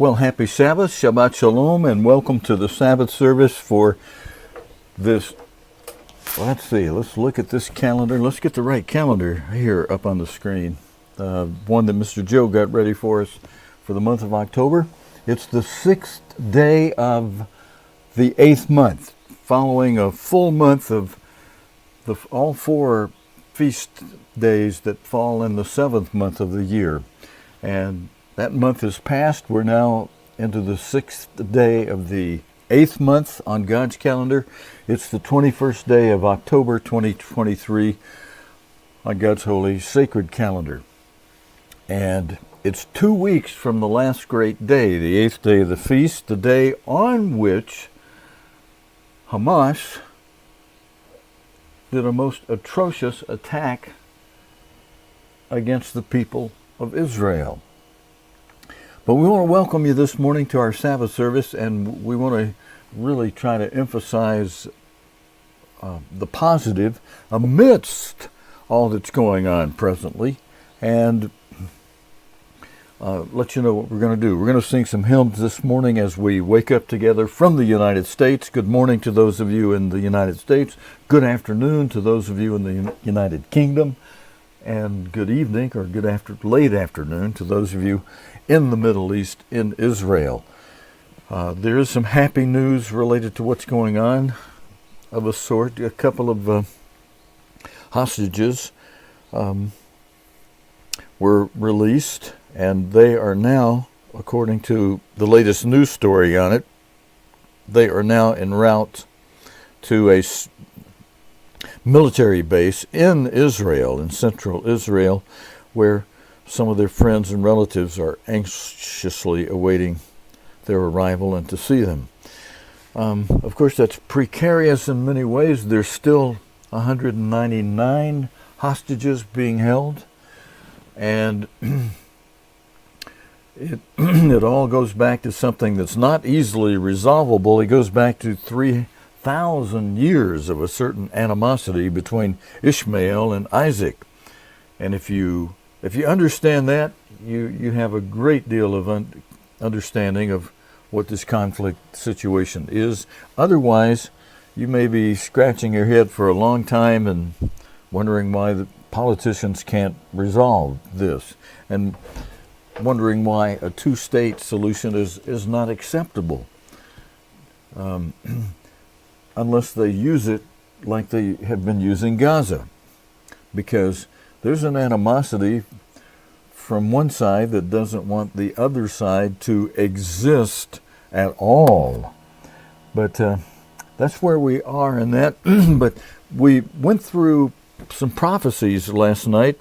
Well, happy Sabbath, Shabbat Shalom, and welcome to the Sabbath service for this. Let's see, let's look at this calendar. Let's get the right calendar here up on the screen. One that Mr. Joe got ready for us for the month of October. It's the 6th day of the 8th month, following a full month of all 4 feast days that fall in the 7th month of the year. And that month is past. We're now into the 6th day of the 8th month on God's calendar. It's the 21st day of October 2023 on God's holy sacred calendar. And it's 2 weeks from the last great day, the 8th day of the feast, the day on which Hamas did a most atrocious attack against the people of Israel. But we want to welcome you this morning to our Sabbath service, and we want to really try to emphasize the positive amidst all that's going on presently, and let you know what we're going to do. We're going to sing some hymns this morning as we wake up together from the United States. Good morning to those of you in the United States. Good afternoon to those of you in the United Kingdom. And good evening or late afternoon to those of you in the Middle East, in Israel. There is some happy news related to what's going on of a sort. A couple of hostages were released, and they are now, according to the latest news story on it, they are now en route to a military base in Israel, in central Israel, where some of their friends and relatives are anxiously awaiting their arrival and to see them. Of course, that's precarious in many ways. There's still 199 hostages being held, and it all goes back to something that's not easily resolvable. It goes back to 3,000 years of a certain animosity between Ishmael and Isaac. And if you understand that, you have a great deal of understanding of what this conflict situation is. Otherwise, you may be scratching your head for a long time and wondering why the politicians can't resolve this, and wondering why a two-state solution is not acceptable. Unless they use it like they have been using Gaza, because there's an animosity from one side that doesn't want the other side to exist at all. But that's where we are in that. But we went through some prophecies last night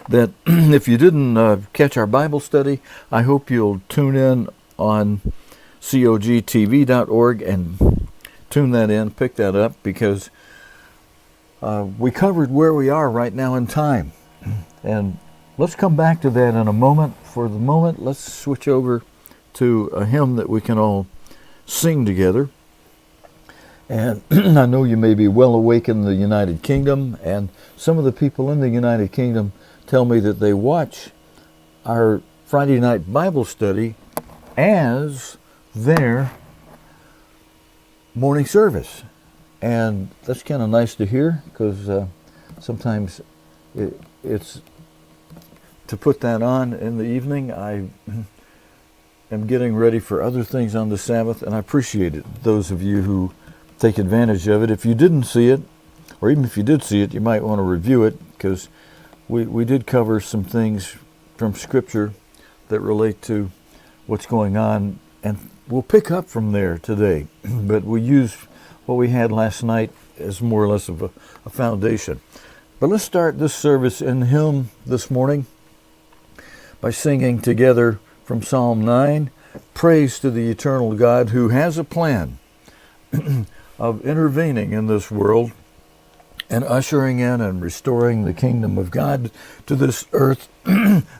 that if you didn't catch our Bible study, I hope you'll tune in on cogtv.org and tune that in, pick that up, because we covered where we are right now in time. And let's come back to that in a moment. For the moment, let's switch over to a hymn that we can all sing together. And I know you may be well awake in the United Kingdom, and some of the people in the United Kingdom tell me that they watch our Friday night Bible study as their morning service. And that's kind of nice to hear, because sometimes it's to put that on in the evening. I am getting ready for other things on the Sabbath, and I appreciate it, those of you who take advantage of it. If you didn't see it, or even if you did see it, you might want to review it, because we did cover some things from Scripture that relate to what's going on, and we'll pick up from there today. But we use what we had last night as more or less of a foundation. But let's start this service in hymn this morning by singing together from Psalm 9, Praise to the eternal God who has a plan of intervening in this world and ushering in and restoring the kingdom of God to this earth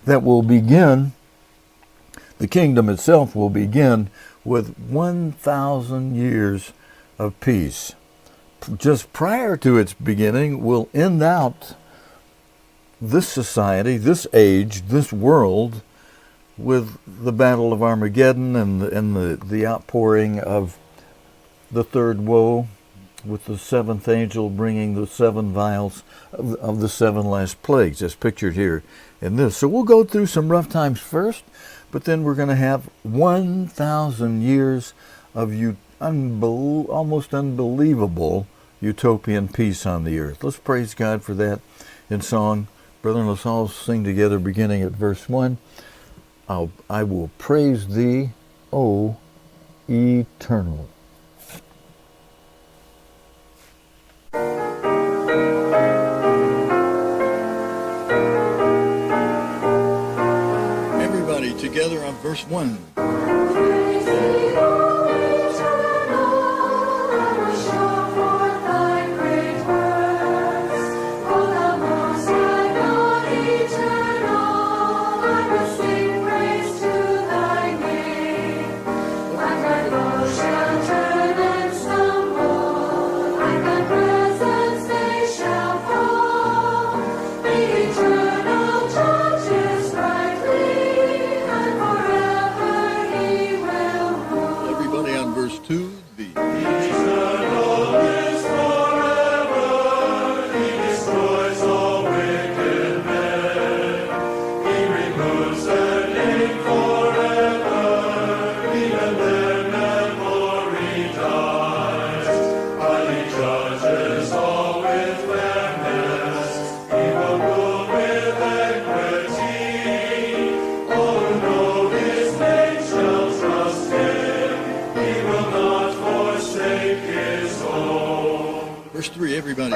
that will begin, the kingdom itself will begin with 1,000 years of peace. Just prior to its beginning, will end out this society, this age, this world with the Battle of Armageddon and the outpouring of the third woe, with the seventh angel bringing the 7 vials of the 7 last plagues, as pictured here in this. So we'll go through some rough times first, but then we're going to have 1,000 years of almost unbelievable utopian peace on the earth. Let's praise God for that in song. Brethren, let's all sing together beginning at verse 1. I will praise thee, O eternal. Everybody together on verse 1. Verse 3, everybody.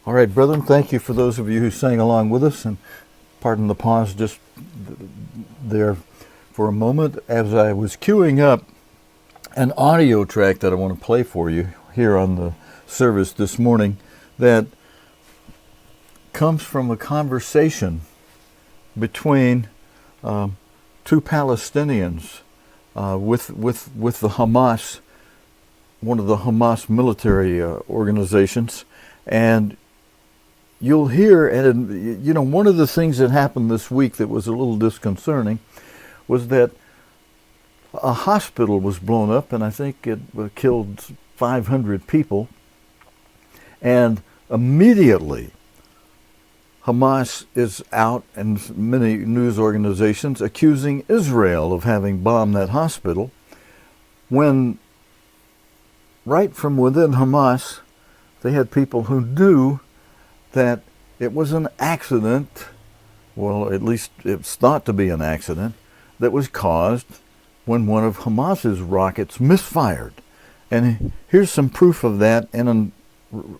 All right, brethren, thank you for those of you who sang along with us, and pardon the pause just there for a moment as I was queuing up an audio track that I want to play for you here on the service this morning that comes from a conversation between 2 Palestinians with the Hamas, one of the Hamas military organizations, and you'll hear, and you know, one of the things that happened this week that was a little disconcerting was that a hospital was blown up, and I think it killed 500 people, and immediately Hamas is out, and many news organizations accusing Israel of having bombed that hospital, when right from within Hamas they had people who knew that it was an accident, well, at least it's thought to be an accident, that was caused when one of Hamas's rockets misfired. And here's some proof of that in an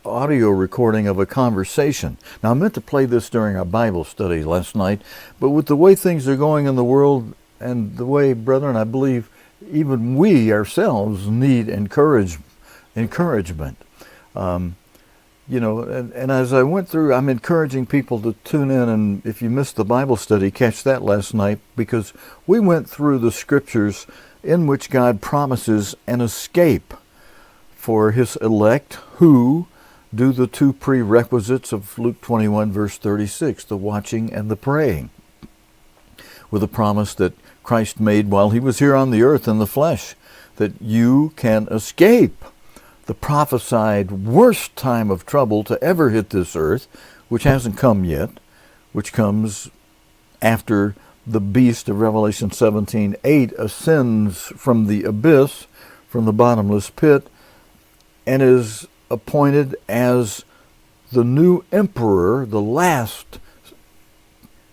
audio recording of a conversation. Now, I meant to play this during our Bible study last night, but with the way things are going in the world and the way, brethren, I believe even we ourselves need encouragement. You know, and as I went through, I'm encouraging people to tune in, and if you missed the Bible study, catch that last night, because we went through the scriptures in which God promises an escape for his elect who do the 2 prerequisites of Luke 21, verse 36, the watching and the praying, with a promise that Christ made while he was here on the earth in the flesh, that you can escape the prophesied worst time of trouble to ever hit this earth, which hasn't come yet, which comes after the beast of Revelation 17:8 ascends from the abyss, from the bottomless pit, and is appointed as the new emperor, the last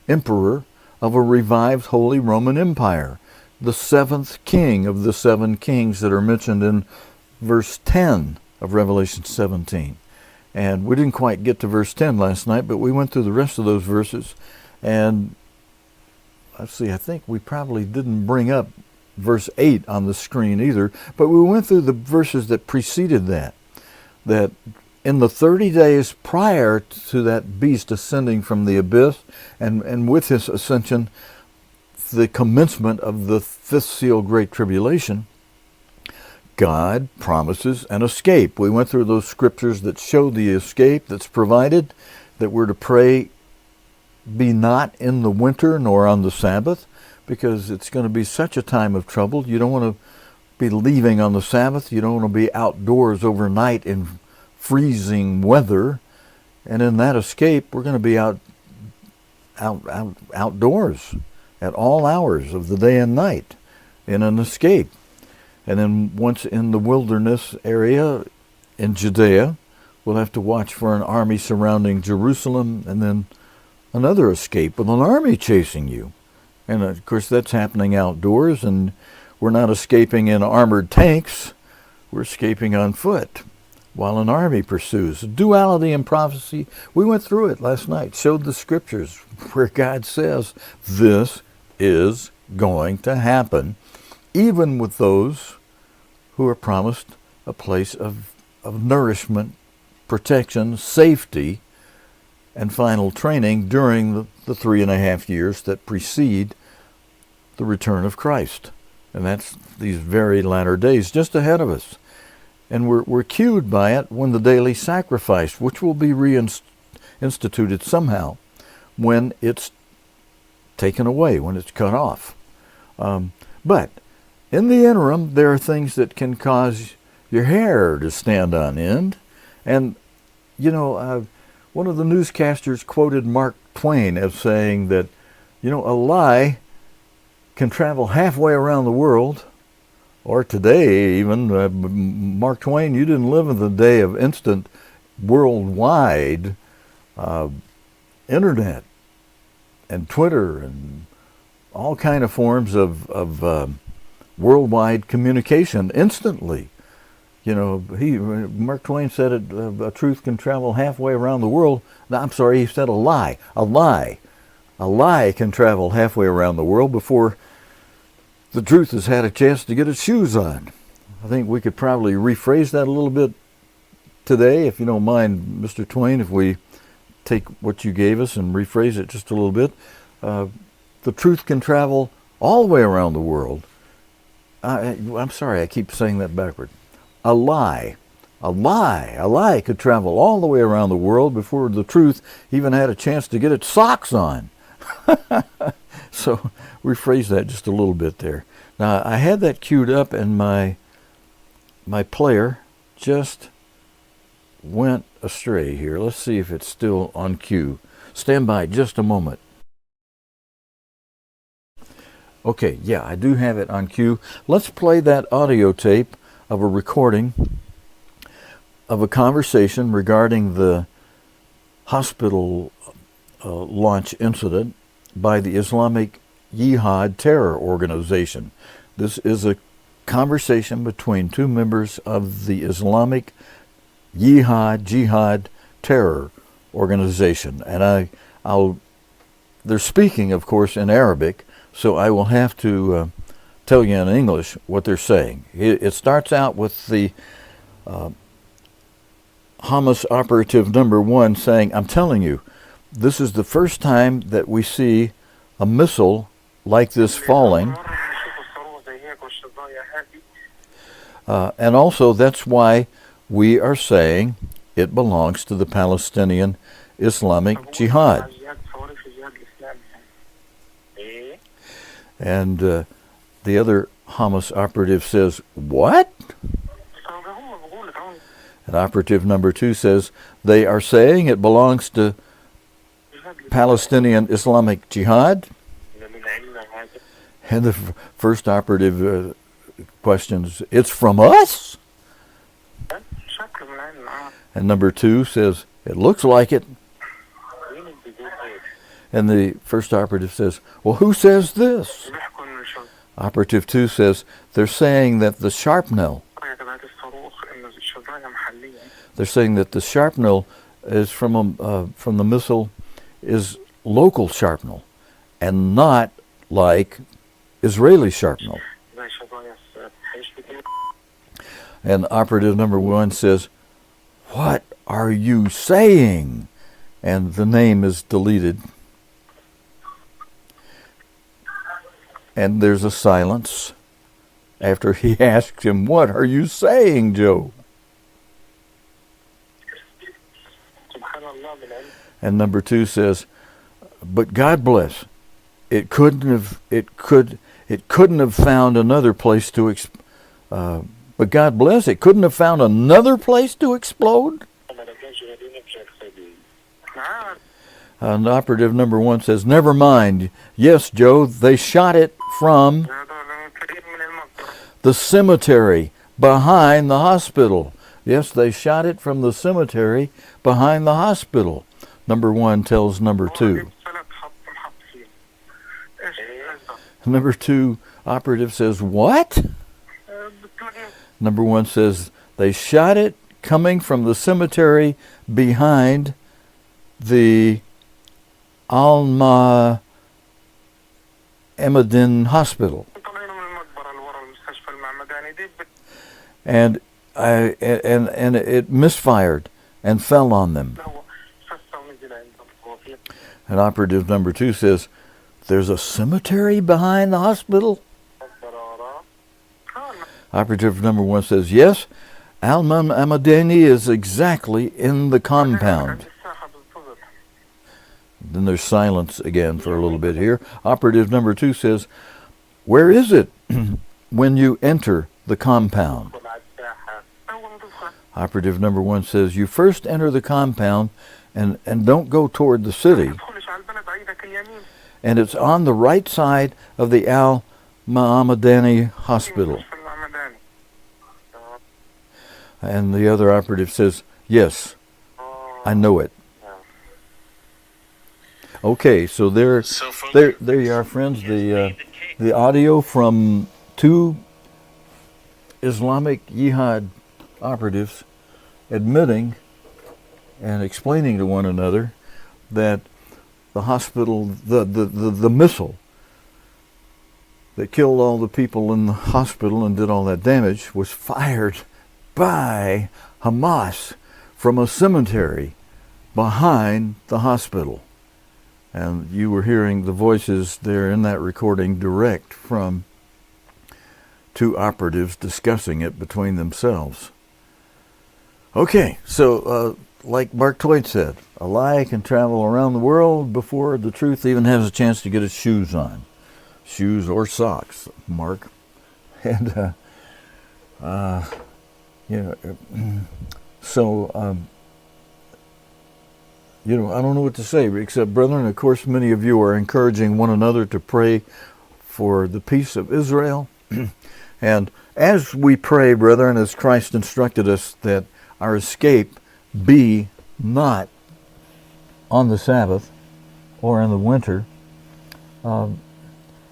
emperor of a revived Holy Roman Empire, the 7th king of the 7 kings that are mentioned in verse 10 of Revelation 17. And we didn't quite get to verse 10 last night, but we went through the rest of those verses. And let's see, I think we probably didn't bring up verse 8 on the screen either, but we went through the verses that preceded that. That in the 30 days prior to that beast ascending from the abyss, and with his ascension, the commencement of the fifth seal, Great Tribulation, God promises an escape. We went through those scriptures that show the escape that's provided, that we're to pray, be not in the winter nor on the Sabbath, because it's going to be such a time of trouble. You don't want to be leaving on the Sabbath. You don't want to be outdoors overnight in freezing weather. And in that escape, we're going to be outdoors at all hours of the day and night in an escape. And then once in the wilderness area in Judea, we'll have to watch for an army surrounding Jerusalem, and then another escape with an army chasing you. And of course that's happening outdoors, and we're not escaping in armored tanks. We're escaping on foot while an army pursues. Duality in prophecy, we went through it last night, showed the scriptures where God says this is going to happen, even with those who are promised a place of nourishment, protection, safety, and final training during the 3.5 years that precede the return of Christ. And that's these very latter days just ahead of us. And we're cued by it when the daily sacrifice, which will be reinstituted somehow when it's taken away, when it's cut off. But in the interim, there are things that can cause your hair to stand on end. And, you know, one of the newscasters quoted Mark Twain as saying that, you know, a lie can travel halfway around the world, or today even. Mark Twain, you didn't live in the day of instant worldwide internet and Twitter and all kind of forms of worldwide communication instantly. You know, Mark Twain said it, a truth can travel halfway around the world. No, I'm sorry, he said a lie. A lie can travel halfway around the world before the truth has had a chance to get its shoes on. I think we could probably rephrase that a little bit today, if you don't mind, Mr. Twain, if we take what you gave us and rephrase it just a little bit. The truth can travel all the way around the world. I'm sorry, I keep saying that backward. A lie could travel all the way around the world before the truth even had a chance to get its socks on. So rephrase that just a little bit there. Now, I had that queued up, and my player just went astray here. Let's see if it's still on cue. Stand by just a moment. Okay, yeah, I do have it on cue. Let's play that audio tape of a recording of a conversation regarding the hospital launch incident by the Islamic Jihad terror organization. This is a conversation between two members of the Islamic Jihad terror organization. And they're speaking, of course, in Arabic, so I will have to tell you in English what they're saying. It starts out with the Hamas operative number 1 saying, I'm telling you, this is the first time that we see a missile like this falling. And also that's why we are saying it belongs to the Palestinian Islamic Jihad. And the other Hamas operative says, what? And operative number 2 says, they are saying it belongs to Palestinian Islamic Jihad. And the first operative questions, it's from us? And number 2 says, it looks like it. And the first operative says, well, who says this? Operative 2 says, they're saying that the shrapnel they're saying that the shrapnel is from the missile is local shrapnel and not like Israeli shrapnel. And operative number 1 says, "What are you saying?" And the name is deleted. And there's a silence after he asks him, "What are you saying, Joe?" And number 2 says, "But God bless. It couldn't have found another place to but God bless, it couldn't have found another place to explode?" And operative number 1 says, "Never mind. Yes, Joe, they shot it from the cemetery behind the hospital." Yes, they shot it from the cemetery behind the hospital. Number 1 tells number 2. Number 2 operative says, "What?" Number 1 says, "They shot it coming from the cemetery behind the Alma Emadin Hospital." And it misfired and fell on them. And operative number 2 says, "There's a cemetery behind the hospital?" Operative number 1 says, "Yes, Al-Man Amadani is exactly in the compound." Then there's silence again for a little bit here. Operative number 2 says, "Where is it when you enter the compound?" Operative number 1 says, "You first enter the compound and don't go toward the city. And it's on the right side of the Al-Ma'amadani Hospital." And the other operative says, "Yes, I know it." Okay, so there you are, friends. The audio from 2 Islamic Jihad operatives admitting and explaining to one another that the hospital, the missile that killed all the people in the hospital and did all that damage was fired by Hamas from a cemetery behind the hospital. And you were hearing the voices there in that recording direct from 2 operatives discussing it between themselves. Okay, so like Mark Twain said, a lie can travel around the world before the truth even has a chance to get its shoes on. Shoes or socks, Mark. And, so, I don't know what to say, except, brethren, of course, many of you are encouraging one another to pray for the peace of Israel. And as we pray, brethren, as Christ instructed us, that our escape be not on the Sabbath or in the winter,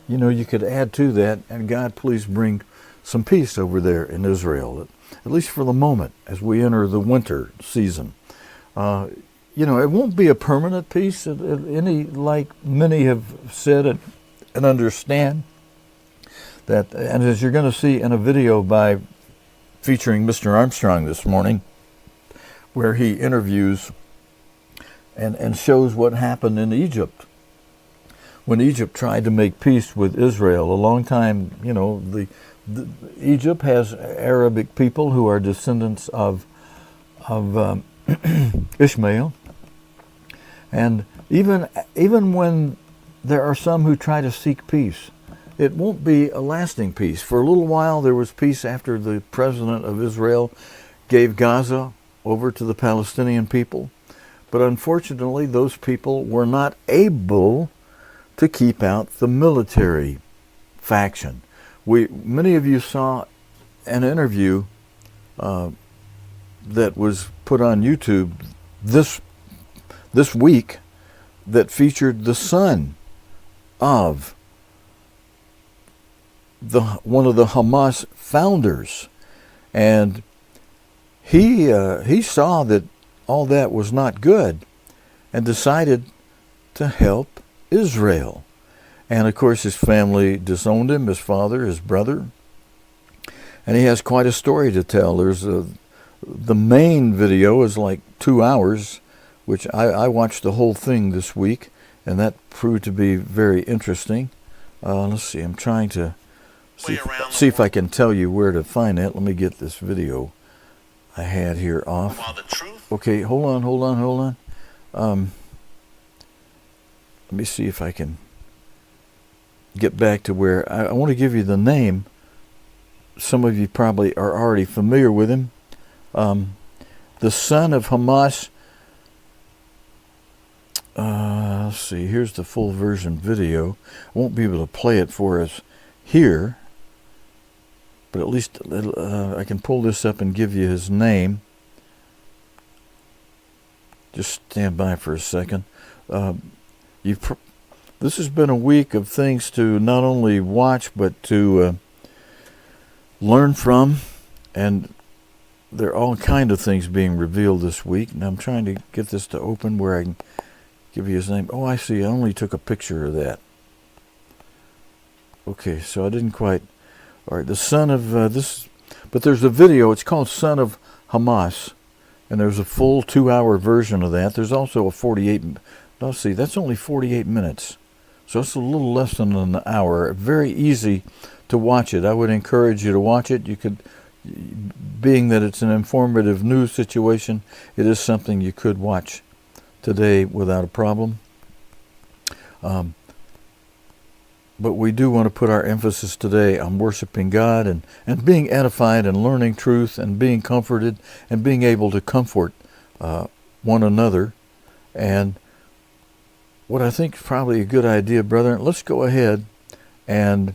you could add to that, and God, please bring some peace over there in Israel, at least for the moment, as we enter the winter season. It won't be a permanent peace, like many have said and understand that, and as you're going to see in a video featuring Mr. Armstrong this morning, where he interviews and shows what happened in Egypt. When Egypt tried to make peace with Israel, a long time, Egypt has Arabic people who are descendants of Ishmael. And even when there are some who try to seek peace, it won't be a lasting peace. For a little while there was peace after the president of Israel gave Gaza over to the Palestinian people. But unfortunately, those people were not able to keep out the military faction. Many of you saw an interview that was put on YouTube this week that featured the son of one of the Hamas founders, and he saw that all that was not good and decided to help Israel. And of course his family disowned him, his father, his brother. And he has quite a story to tell. The main video is like 2 hours, which I watched the whole thing this week, and that proved to be very interesting. Let's see, I'm trying to see if I can tell you where to find that. Let me get this video I had here off. Okay, hold on. Let me see if I can get back to where I want to give you the name. Some of you probably are already familiar with him. The son of Hamas. Let's see, here's the full version video. I won't be able to play it for us here, but at least I can pull this up and give you his name. Just stand by for a second. This has been a week of things to not only watch, but to learn from, and there are all kinds of things being revealed this week. And I'm trying to get this to open where I can give you his name. Oh, I see. I only took a picture of that. Okay, so I didn't quite. All right, the son of this, but there's a video. It's called Son of Hamas, and there's a full 2-hour version of that. There's also a 48. Let's see, that's only 48 minutes, so it's a little less than an hour. Very easy to watch it. I would encourage you to watch it. You could, being that it's an informative news situation, it is something you could watch today without a problem. But we do want to put our emphasis today on worshiping God and being edified and learning truth and being comforted and being able to comfort one another. And what I think is probably a good idea, brethren, let's go ahead and,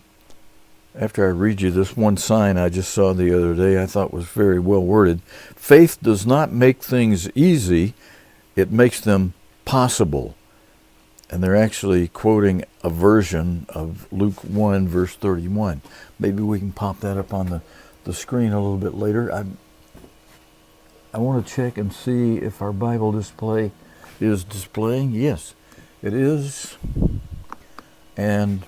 after I read you this one sign I just saw the other day, I thought was very well worded. Faith does not make things easy, it makes them possible. And they're actually quoting a version of Luke 1, verse 31. Maybe we can pop that up on the screen a little bit later. I want to check and see if our Bible display is displaying. Yes, it is. And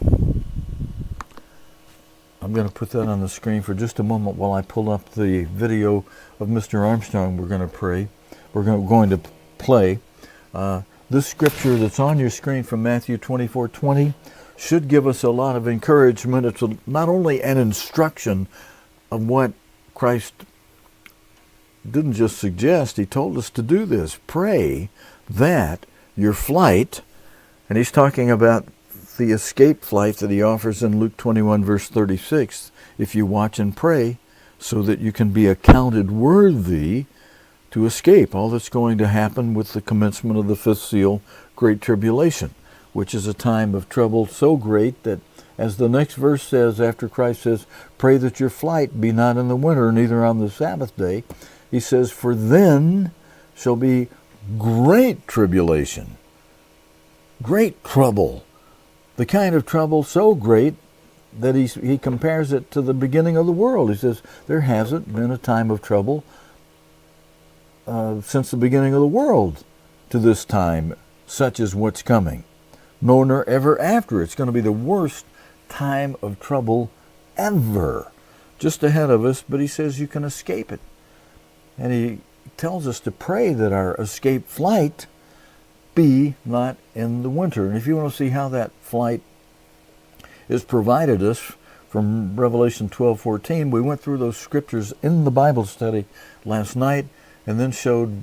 I'm going to put that on the screen for just a moment while I pull up the video of Mr. Armstrong we're going to play. This scripture that's on your screen from Matthew 24:20 should give us a lot of encouragement. It's not only an instruction of what Christ didn't just suggest, he told us to do this. Pray that your flight, and he's talking about the escape flight that he offers in Luke 21, verse 36. If you watch and pray so that you can be accounted worthy to escape all that's going to happen with the commencement of the fifth seal, Great Tribulation, which is a time of trouble so great that, as the next verse says, after Christ says, pray that your flight be not in the winter, neither on the Sabbath day, he says, for then shall be great tribulation, great trouble, the kind of trouble so great that he compares it to the beginning of the world. He says, there hasn't been a time of trouble since the beginning of the world to this time, such as what's coming. No, nor ever after. It's going to be the worst time of trouble ever just ahead of us, but he says you can escape it. And he tells us to pray that our escape flight be not in the winter. And if you want to see how that flight is provided us from Revelation 12:14, we went through those scriptures in the Bible study last night, and then showed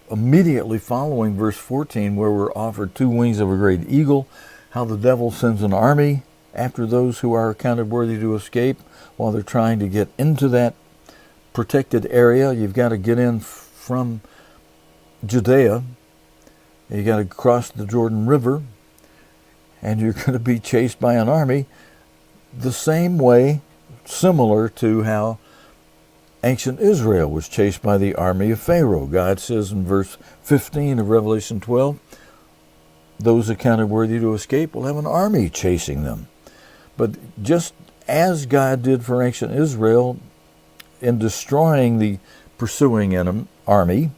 immediately following verse 14, where we're offered 2 wings of a great eagle, how the devil sends an army after those who are accounted worthy to escape while they're trying to get into that protected area. You've got to get in from Judea. You got to cross the Jordan River, and you're going to be chased by an army the same way, similar to how ancient Israel was chased by the army of Pharaoh. God says in verse 15 of Revelation 12, those accounted worthy to escape will have an army chasing them. But just as God did for ancient Israel in destroying the pursuing army,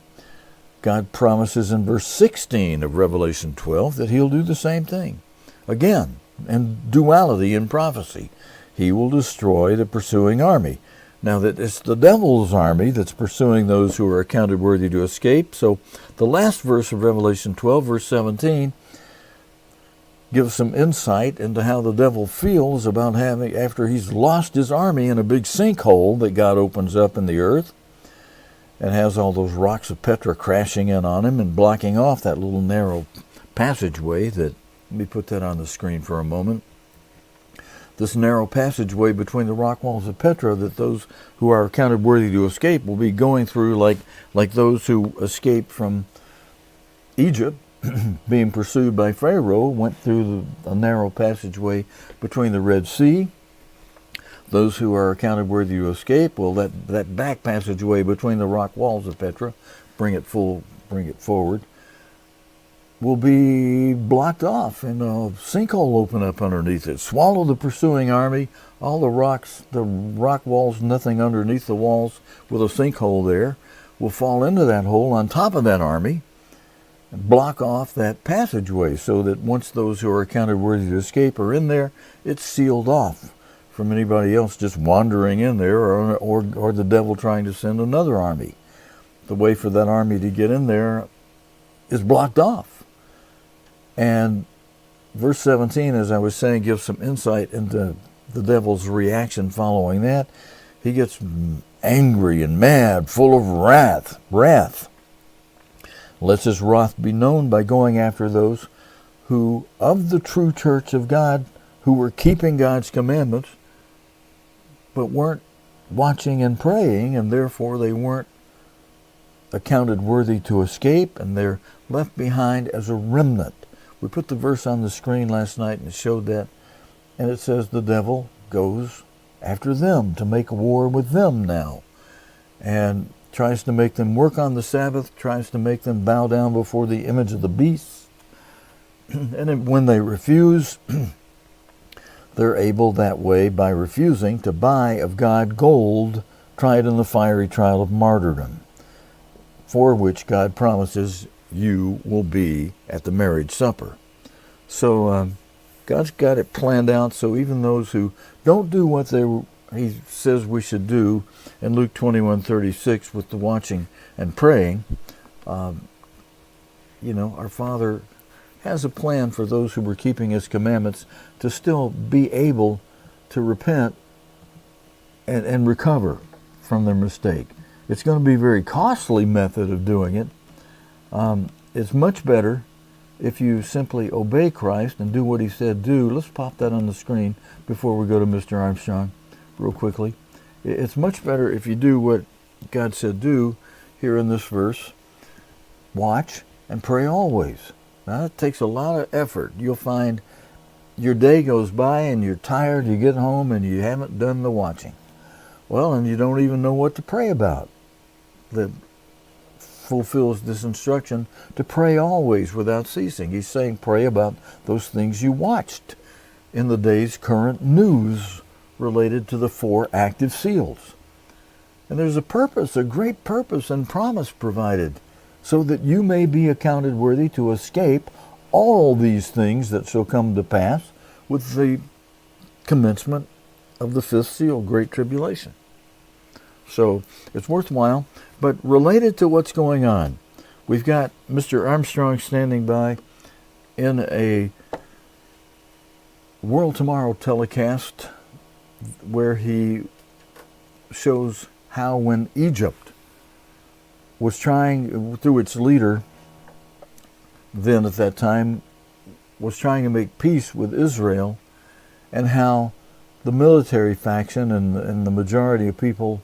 God promises in verse 16 of Revelation 12 that he'll do the same thing. Again, in duality in prophecy, he will destroy the pursuing army. Now that it's the devil's army that's pursuing those who are accounted worthy to escape. So the last verse of Revelation 12, verse 17, gives some insight into how the devil feels about having, after he's lost his army in a big sinkhole that God opens up in the earth and has all those rocks of Petra crashing in on him and blocking off that little narrow passageway that, let me put that on the screen for a moment. This narrow passageway between the rock walls of Petra that those who are counted worthy to escape will be going through like those who escaped from Egypt, being pursued by Pharaoh, went through a narrow passageway between the Red Sea. Those who are accounted worthy to escape, well, that back passageway between the rock walls of Petra, bring it forward, will be blocked off and a sinkhole open up underneath it. Swallow the pursuing army, all the rocks, the rock walls, nothing underneath the walls with a sinkhole there, will fall into that hole on top of that army and block off that passageway so that once those who are accounted worthy to escape are in there, it's sealed off from anybody else just wandering in there or the devil trying to send another army. The way for that army to get in there is blocked off. And verse 17, as I was saying, gives some insight into the devil's reaction following that. He gets angry and mad, full of wrath. Lets his wrath be known by going after those who, of the true church of God, who were keeping God's commandments, but weren't watching and praying, and therefore they weren't accounted worthy to escape, and they're left behind as a remnant. We put the verse on the screen last night and showed that, and it says the devil goes after them to make war with them now, and tries to make them work on the Sabbath, tries to make them bow down before the image of the beast, and when they refuse, they're able that way, by refusing, to buy of God gold tried in the fiery trial of martyrdom, for which God promises you will be at the marriage supper. So God's got it planned out, so even those who don't do what he says we should do in Luke 21:36 with the watching and praying, our Father has a plan for those who were keeping his commandments to still be able to repent and recover from their mistake. It's going to be a very costly method of doing it. It's much better if you simply obey Christ and do what he said do. Let's pop that on the screen before we go to Mr. Armstrong real quickly. It's much better if you do what God said do here in this verse. Watch and pray always. Now, it takes a lot of effort. You'll find your day goes by and you're tired, you get home and you haven't done the watching. Well, and you don't even know what to pray about. That fulfills this instruction to pray always without ceasing. He's saying pray about those things you watched in the day's current news related to the 4 active seals. And there's a purpose, a great purpose and promise provided, so that you may be accounted worthy to escape all these things that shall come to pass with the commencement of the 5th seal, Great Tribulation. So it's worthwhile, but related to what's going on, we've got Mr. Armstrong standing by in a World Tomorrow telecast where he shows how when Egypt was trying, through its leader, then at that time, was trying to make peace with Israel, and how the military faction and the majority of people,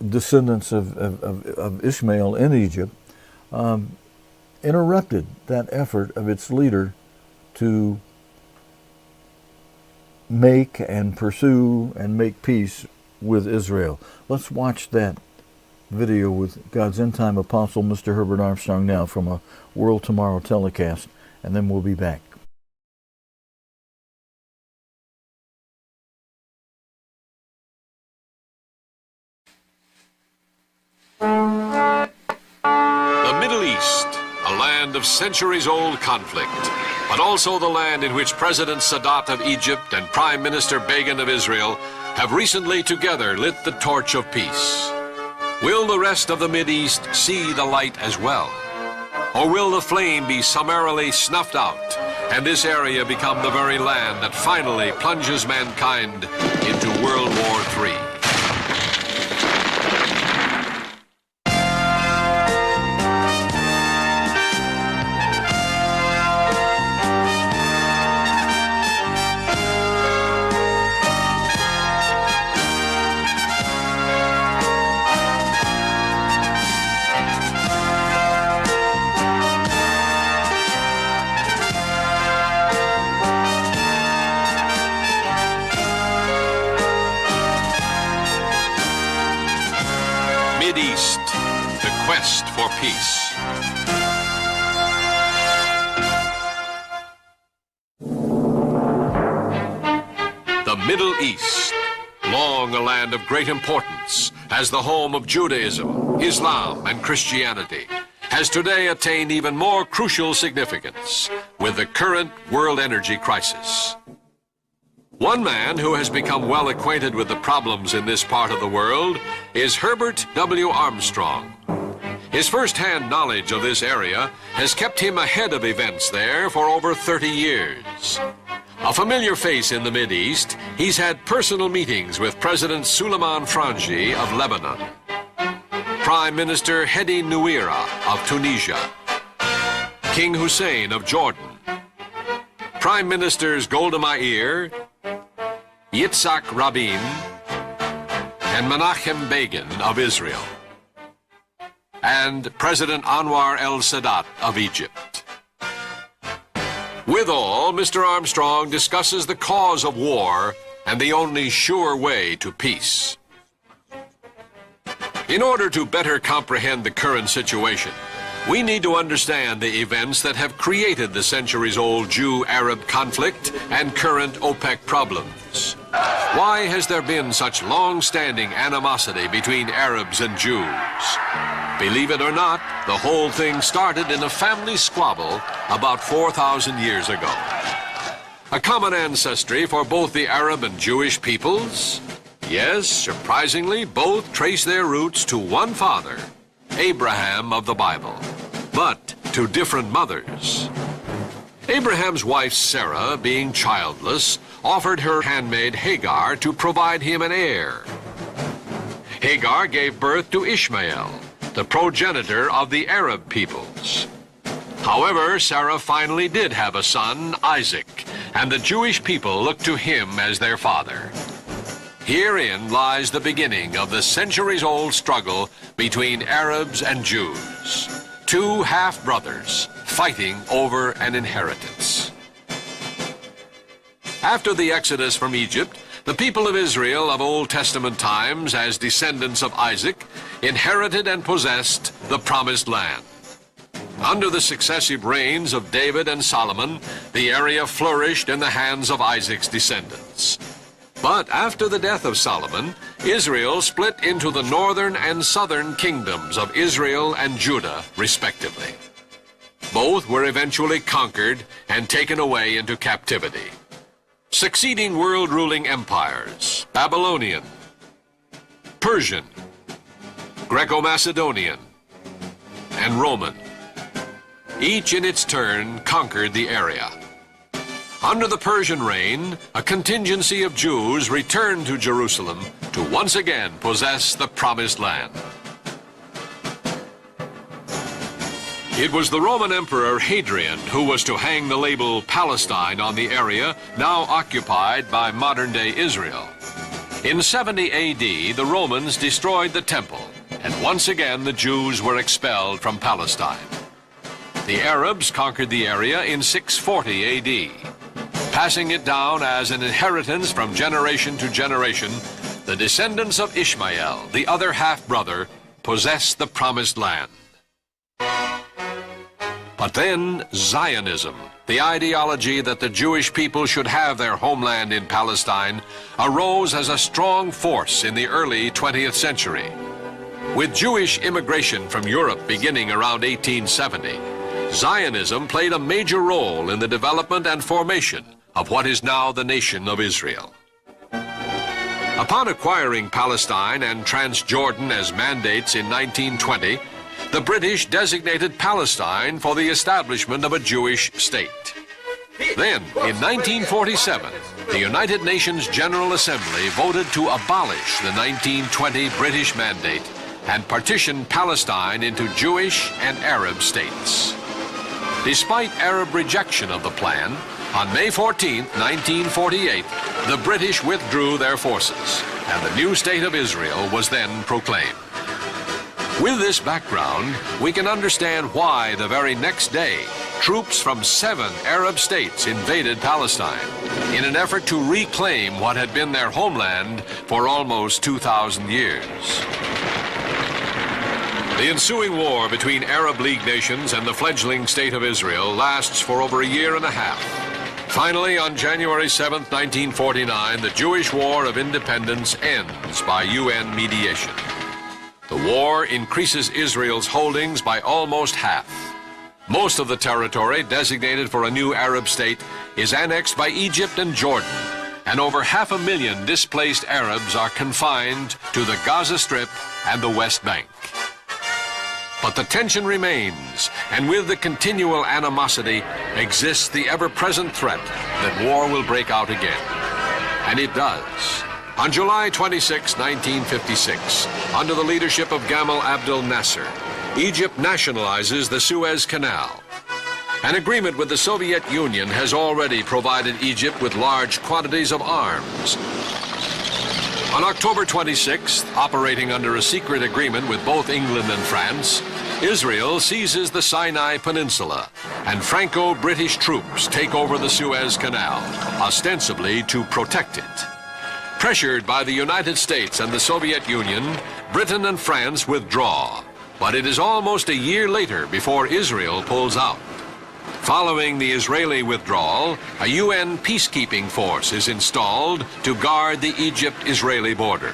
descendants of Ishmael in Egypt, interrupted that effort of its leader to make and pursue and make peace with Israel. Let's watch that video with God's end-time apostle, Mr. Herbert Armstrong, now from a World Tomorrow telecast, and then we'll be back. land of centuries-old conflict, but also the land in which President Sadat of Egypt and Prime Minister Begin of Israel have recently together lit the torch of peace. Will the rest of the Mideast see the light as well? Or will the flame be summarily snuffed out and this area become the very land that finally plunges mankind into World War III? MidEast, the quest for peace. The Middle East, long a land of great importance as the home of Judaism, Islam, and Christianity, has today attained even more crucial significance with the current world energy crisis. One man who has become well acquainted with the problems in this part of the world is Herbert W. Armstrong. His first-hand knowledge of this area has kept him ahead of events there for over 30 years. A familiar face in the Mideast, he's had personal meetings with President Suleiman Frangi of Lebanon, Prime Minister Hedi Nouira of Tunisia, King Hussein of Jordan, Prime Ministers Golda Meir, Yitzhak Rabin, and Menachem Begin of Israel, and President Anwar el-Sadat of Egypt. Withal, Mr. Armstrong discusses the cause of war and the only sure way to peace. In order to better comprehend the current situation, we need to understand the events that have created the centuries-old Jew-Arab conflict and current OPEC problems. Why has there been such long-standing animosity between Arabs and Jews? Believe it or not, the whole thing started in a family squabble about 4,000 years ago. A common ancestry for both the Arab and Jewish peoples? Yes, surprisingly, both trace their roots to one father, Abraham of the Bible, but to different mothers. Abraham's wife Sarah, being childless, offered her handmaid Hagar to provide him an heir. Hagar gave birth to Ishmael, the progenitor of the Arab peoples. However, Sarah finally did have a son, Isaac, and the Jewish people looked to him as their father. Herein lies the beginning of the centuries-old struggle between Arabs and Jews, two half-brothers fighting over an inheritance. After the Exodus from Egypt, the people of Israel of Old Testament times, as descendants of Isaac, inherited and possessed the Promised Land. Under the successive reigns of David and Solomon, the area flourished in the hands of Isaac's descendants. But after the death of Solomon, Israel split into the northern and southern kingdoms of Israel and Judah, respectively. Both were eventually conquered and taken away into captivity. Succeeding world-ruling empires, Babylonian, Persian, Greco-Macedonian, and Roman, each in its turn conquered the area. Under the Persian reign, a contingency of Jews returned to Jerusalem to once again possess the Promised Land. It was the Roman Emperor Hadrian who was to hang the label Palestine on the area now occupied by modern-day Israel. In 70 AD, the Romans destroyed the temple, and once again the Jews were expelled from Palestine. The Arabs conquered the area in 640 AD. Passing it down as an inheritance from generation to generation, the descendants of Ishmael, the other half-brother, possessed the Promised Land. But then Zionism, the ideology that the Jewish people should have their homeland in Palestine, arose as a strong force in the early 20th century. With Jewish immigration from Europe beginning around 1870, Zionism played a major role in the development and formation of what is now the nation of Israel. Upon acquiring Palestine and Transjordan as mandates in 1920, the British designated Palestine for the establishment of a Jewish state. Then, in 1947, the United Nations General Assembly voted to abolish the 1920 British mandate and partition Palestine into Jewish and Arab states. Despite Arab rejection of the plan, on May 14, 1948, the British withdrew their forces, and the new state of Israel was then proclaimed. With this background, we can understand why the very next day, troops from 7 Arab states invaded Palestine in an effort to reclaim what had been their homeland for almost 2,000 years. The ensuing war between Arab League nations and the fledgling state of Israel lasts for over a year and a half. Finally, on January 7, 1949, the Jewish War of Independence ends by UN mediation. The war increases Israel's holdings by almost half. Most of the territory designated for a new Arab state is annexed by Egypt and Jordan, and over 500,000 displaced Arabs are confined to the Gaza Strip and the West Bank. But the tension remains, and with the continual animosity exists the ever-present threat that war will break out again. And it does. On July 26, 1956, under the leadership of Gamal Abdel Nasser, Egypt nationalizes the Suez Canal. An agreement with the Soviet Union has already provided Egypt with large quantities of arms. On October 26th, operating under a secret agreement with both England and France, Israel seizes the Sinai Peninsula, and Franco-British troops take over the Suez Canal, ostensibly to protect it. Pressured by the United States and the Soviet Union, Britain and France withdraw, but it is almost a year later before Israel pulls out. Following the Israeli withdrawal, a UN peacekeeping force is installed to guard the Egypt-Israeli border.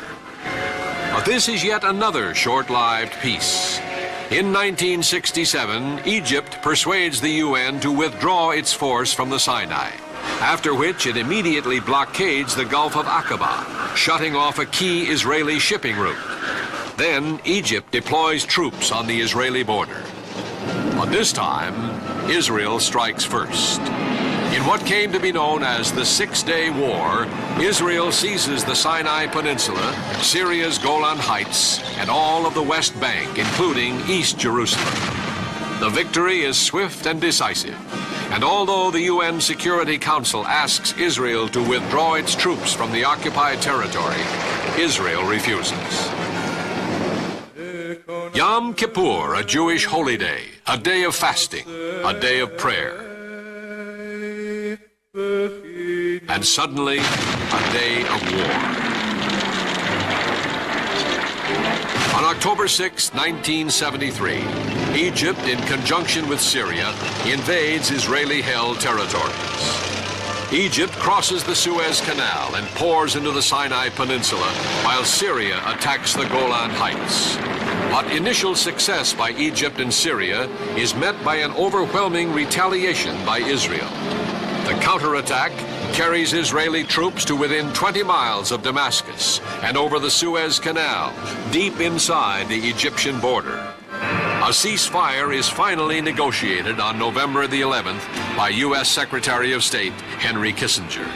But this is yet another short-lived peace. In 1967, Egypt persuades the UN to withdraw its force from the Sinai, after which it immediately blockades the Gulf of Aqaba, shutting off a key Israeli shipping route. Then Egypt deploys troops on the Israeli border. But this time, Israel strikes first. In what came to be known as the Six-Day War, Israel seizes the Sinai Peninsula, Syria's Golan Heights, and all of the West Bank, including East Jerusalem. The victory is swift and decisive, and although the UN Security Council asks Israel to withdraw its troops from the occupied territory, Israel refuses. Yom Kippur, a Jewish holy day, a day of fasting, a day of prayer. And suddenly, a day of war. On October 6, 1973, Egypt, in conjunction with Syria, invades Israeli-held territories. Egypt crosses the Suez Canal and pours into the Sinai Peninsula, while Syria attacks the Golan Heights. But initial success by Egypt and Syria is met by an overwhelming retaliation by Israel. The counterattack carries Israeli troops to within 20 miles of Damascus and over the Suez Canal, deep inside the Egyptian border. A ceasefire is finally negotiated on November the 11th by U.S. Secretary of State Henry Kissinger.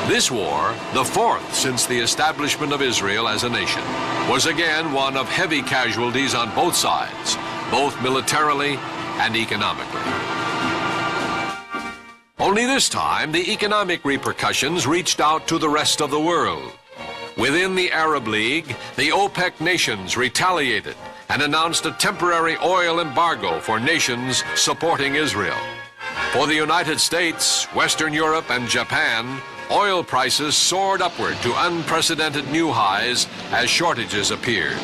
This war, the fourth since the establishment of Israel as a nation, was again one of heavy casualties on both sides, both militarily and economically. Only this time, the economic repercussions reached out to the rest of the world. Within the Arab League, the OPEC nations retaliated and announced a temporary oil embargo for nations supporting Israel. For the United States, Western Europe, and Japan, oil prices soared upward to unprecedented new highs as shortages appeared.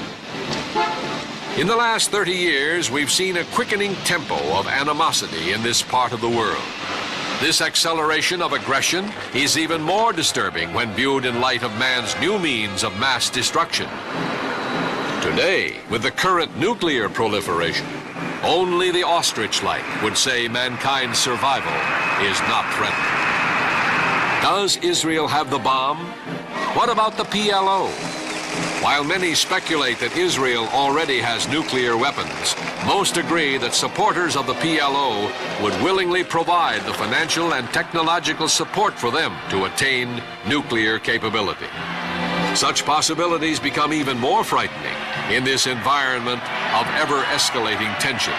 In the last 30 years, we've seen a quickening tempo of animosity in this part of the world. This acceleration of aggression is even more disturbing when viewed in light of man's new means of mass destruction. Today, with the current nuclear proliferation, Only the ostrich-like would say mankind's survival is not threatened. Does Israel have the bomb? What about the PLO? While many speculate that Israel already has nuclear weapons, most agree that supporters of the PLO would willingly provide the financial and technological support for them to attain nuclear capability. Such possibilities become even more frightening in this environment of ever-escalating tensions.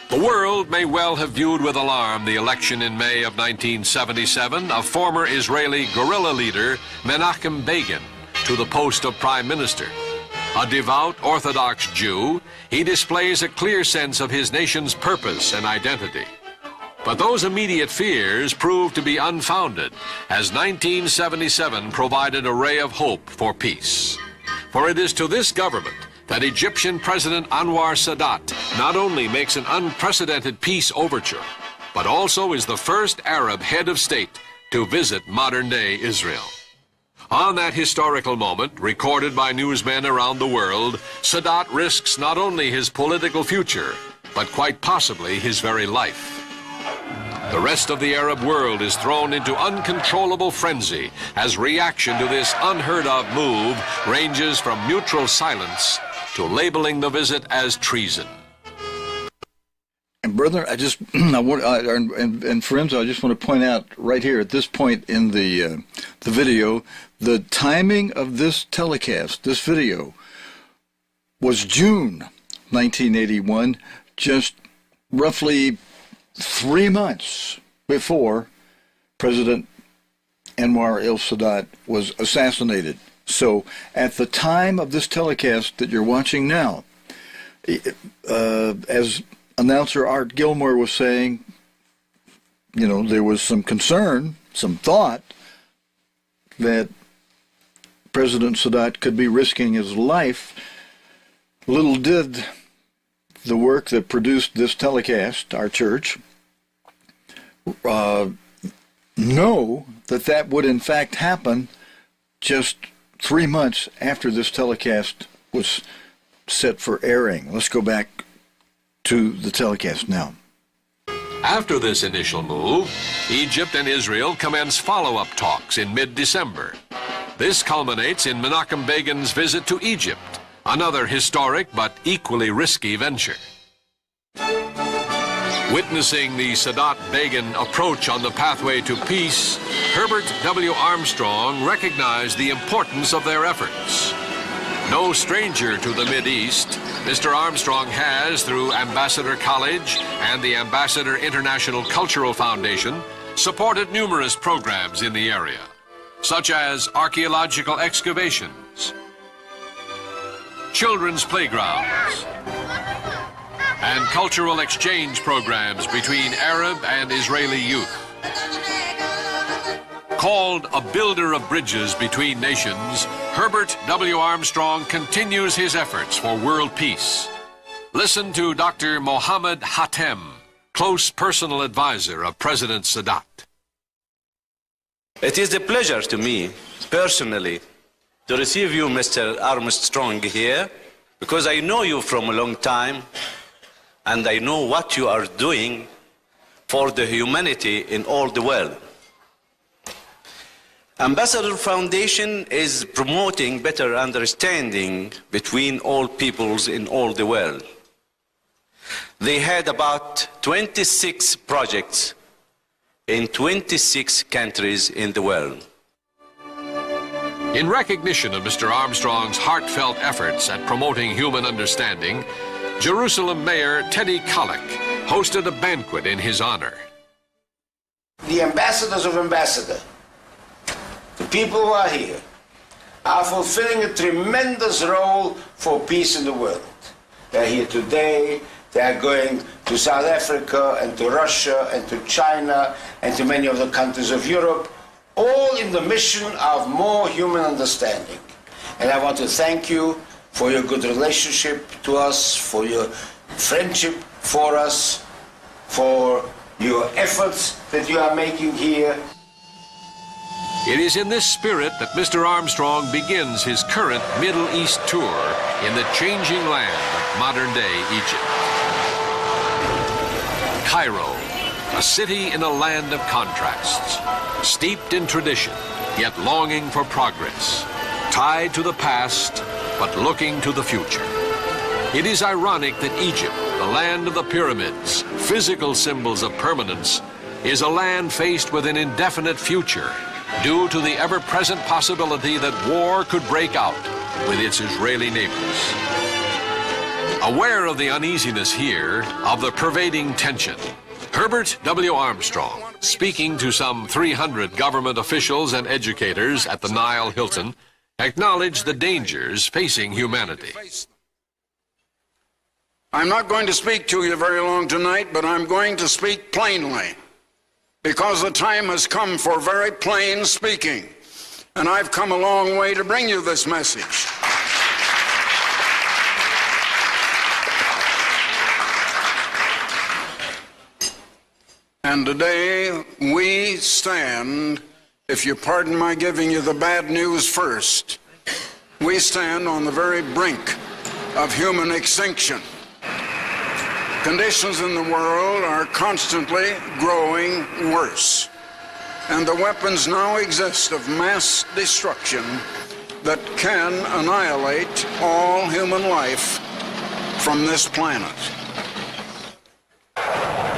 The world may well have viewed with alarm the election in May of 1977 of former Israeli guerrilla leader Menachem Begin to the post of Prime Minister. A devout Orthodox Jew, he displays a clear sense of his nation's purpose and identity. But those immediate fears proved to be unfounded, as 1977 provided a ray of hope for peace. For it is to this government that Egyptian President Anwar Sadat not only makes an unprecedented peace overture, but also is the first Arab head of state to visit modern-day Israel. On that historical moment, recorded by newsmen around the world, Sadat risks not only his political future, but quite possibly his very life. The rest of the Arab world is thrown into uncontrollable frenzy as reaction to this unheard-of move ranges from neutral silence to labeling the visit as treason. And brother, and friends, I just want to point out right here at this point in the video, the timing of this telecast, this video, was June 1981, just roughly 3 months before President Anwar el-Sadat was assassinated. So at the time of this telecast that you're watching now, as announcer Art Gilmore was saying, you know, there was some concern, some thought that President Sadat could be risking his life. Little did the work that produced this telecast, our church, know that that would in fact happen just 3 months after this telecast was set for airing. Let's go back to the telecast now. After this initial move, Egypt and Israel commence follow-up talks in mid-December. This culminates in Menachem Begin's visit to Egypt, another historic but equally risky venture. Witnessing the Sadat-Begin approach on the pathway to peace, Herbert W. Armstrong recognized the importance of their efforts. No stranger to the MidEast, Mr. Armstrong has, through Ambassador College and the Ambassador International Cultural Foundation, supported numerous programs in the area, such as archaeological excavations, children's playgrounds, and cultural exchange programs between Arab and Israeli youth. Called a builder of bridges between nations, Herbert W. Armstrong continues his efforts for world peace. Listen to Dr. Mohammed Hatem, close personal advisor of President Sadat. It is a pleasure to me, personally, to receive you, Mr. Armstrong, here, because I know you from a long time, and I know what you are doing for the humanity in all the world. Ambassador Foundation is promoting better understanding between all peoples in all the world. They had about 26 projects in 26 countries in the world. In recognition of Mr. Armstrong's heartfelt efforts at promoting human understanding, Jerusalem Mayor Teddy Kollek hosted a banquet in his honor. The ambassadors of Ambassador, the people who are here, are fulfilling a tremendous role for peace in the world. They're here today, they are going to South Africa and to Russia and to China and to many of the countries of Europe, all in the mission of more human understanding. And I want to thank you for your good relationship to us, for your friendship for us, for your efforts that you are making here. It is in this spirit that Mr. Armstrong begins his current Middle East tour in the changing land of modern-day Egypt. Cairo, a city in a land of contrasts, steeped in tradition, yet longing for progress, tied to the past, but looking to the future. It is ironic that Egypt, the land of the pyramids, physical symbols of permanence, is a land faced with an indefinite future due to the ever-present possibility that war could break out with its Israeli neighbors. Aware of the uneasiness here, of the pervading tension, Herbert W. Armstrong, speaking to some 300 government officials and educators at the Nile Hilton, acknowledged the dangers facing humanity. I'm not going to speak to you very long tonight, but I'm going to speak plainly, because the time has come for very plain speaking, and I've come a long way to bring you this message. And today we stand, if you pardon my giving you the bad news first, we stand on the very brink of human extinction. Conditions in the world are constantly growing worse, and the weapons now exist of mass destruction that can annihilate all human life from this planet.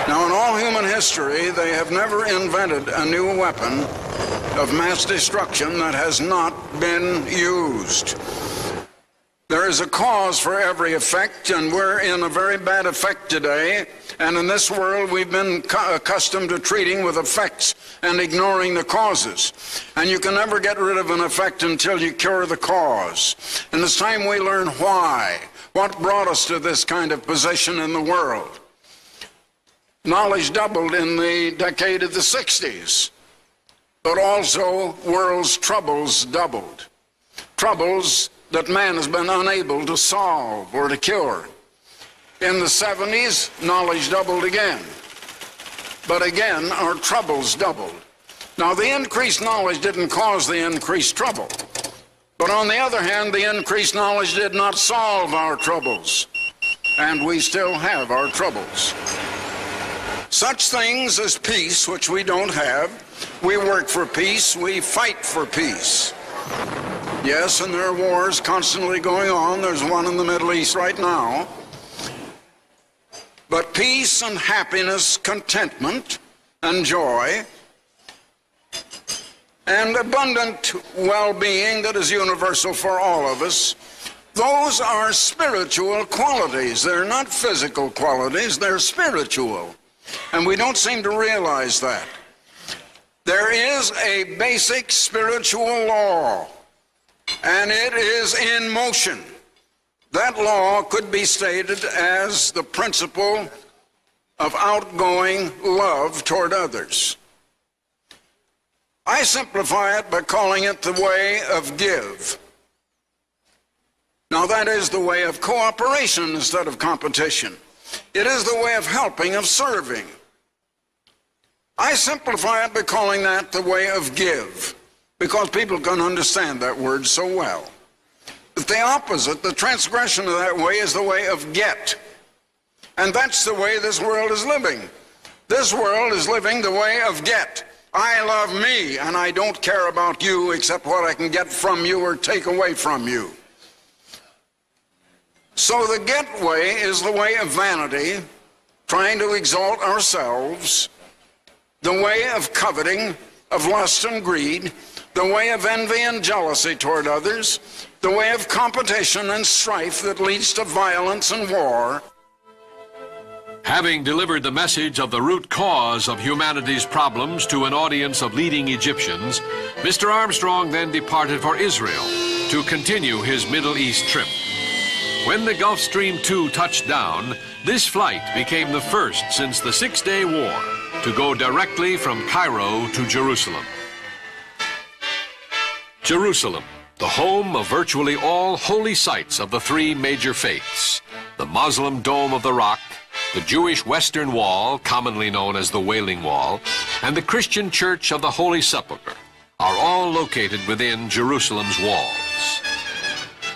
Now, in all human history, they have never invented a new weapon of mass destruction that has not been used. There is a cause for every effect, and we're in a very bad effect today. And in this world, we've been accustomed to treating with effects and ignoring the causes. And you can never get rid of an effect until you cure the cause. And it's time we learn why. What brought us to this kind of position in the world? Knowledge doubled in the decade of the 60s, but also world's troubles doubled. Troubles that man has been unable to solve or to cure. In the 70s, knowledge doubled again. But again, our troubles doubled. Now, the increased knowledge didn't cause the increased trouble. But on the other hand, the increased knowledge did not solve our troubles. And we still have our troubles. Such things as peace, which we don't have. We work for peace, we fight for peace. Yes, and there are wars constantly going on. There's one in the Middle East right now. But peace and happiness, contentment and joy, and abundant well-being that is universal for all of us, those are spiritual qualities. They're not physical qualities, they're spiritual. And we don't seem to realize that. There is a basic spiritual law, and it is in motion. That law could be stated as the principle of outgoing love toward others. I simplify it by calling it the way of give. Now, that is the way of cooperation instead of competition. It is the way of helping, of serving. I simplify it by calling that the way of give, because people can understand that word so well. But the opposite, the transgression of that way, is the way of get. And that's the way this world is living. This world is living the way of get. I love me, and I don't care about you except what I can get from you or take away from you. So the get way is the way of vanity, trying to exalt ourselves, the way of coveting, of lust and greed, the way of envy and jealousy toward others, the way of competition and strife that leads to violence and war. Having delivered the message of the root cause of humanity's problems to an audience of leading Egyptians, Mr. Armstrong then departed for Israel to continue his Middle East trip. When the Gulf Stream 2 touched down, this flight became the first since the Six-Day War to go directly from Cairo to Jerusalem. Jerusalem, the home of virtually all holy sites of the three major faiths, the Muslim Dome of the Rock, the Jewish Western Wall, commonly known as the Wailing Wall, and the Christian Church of the Holy Sepulchre, are all located within Jerusalem's walls.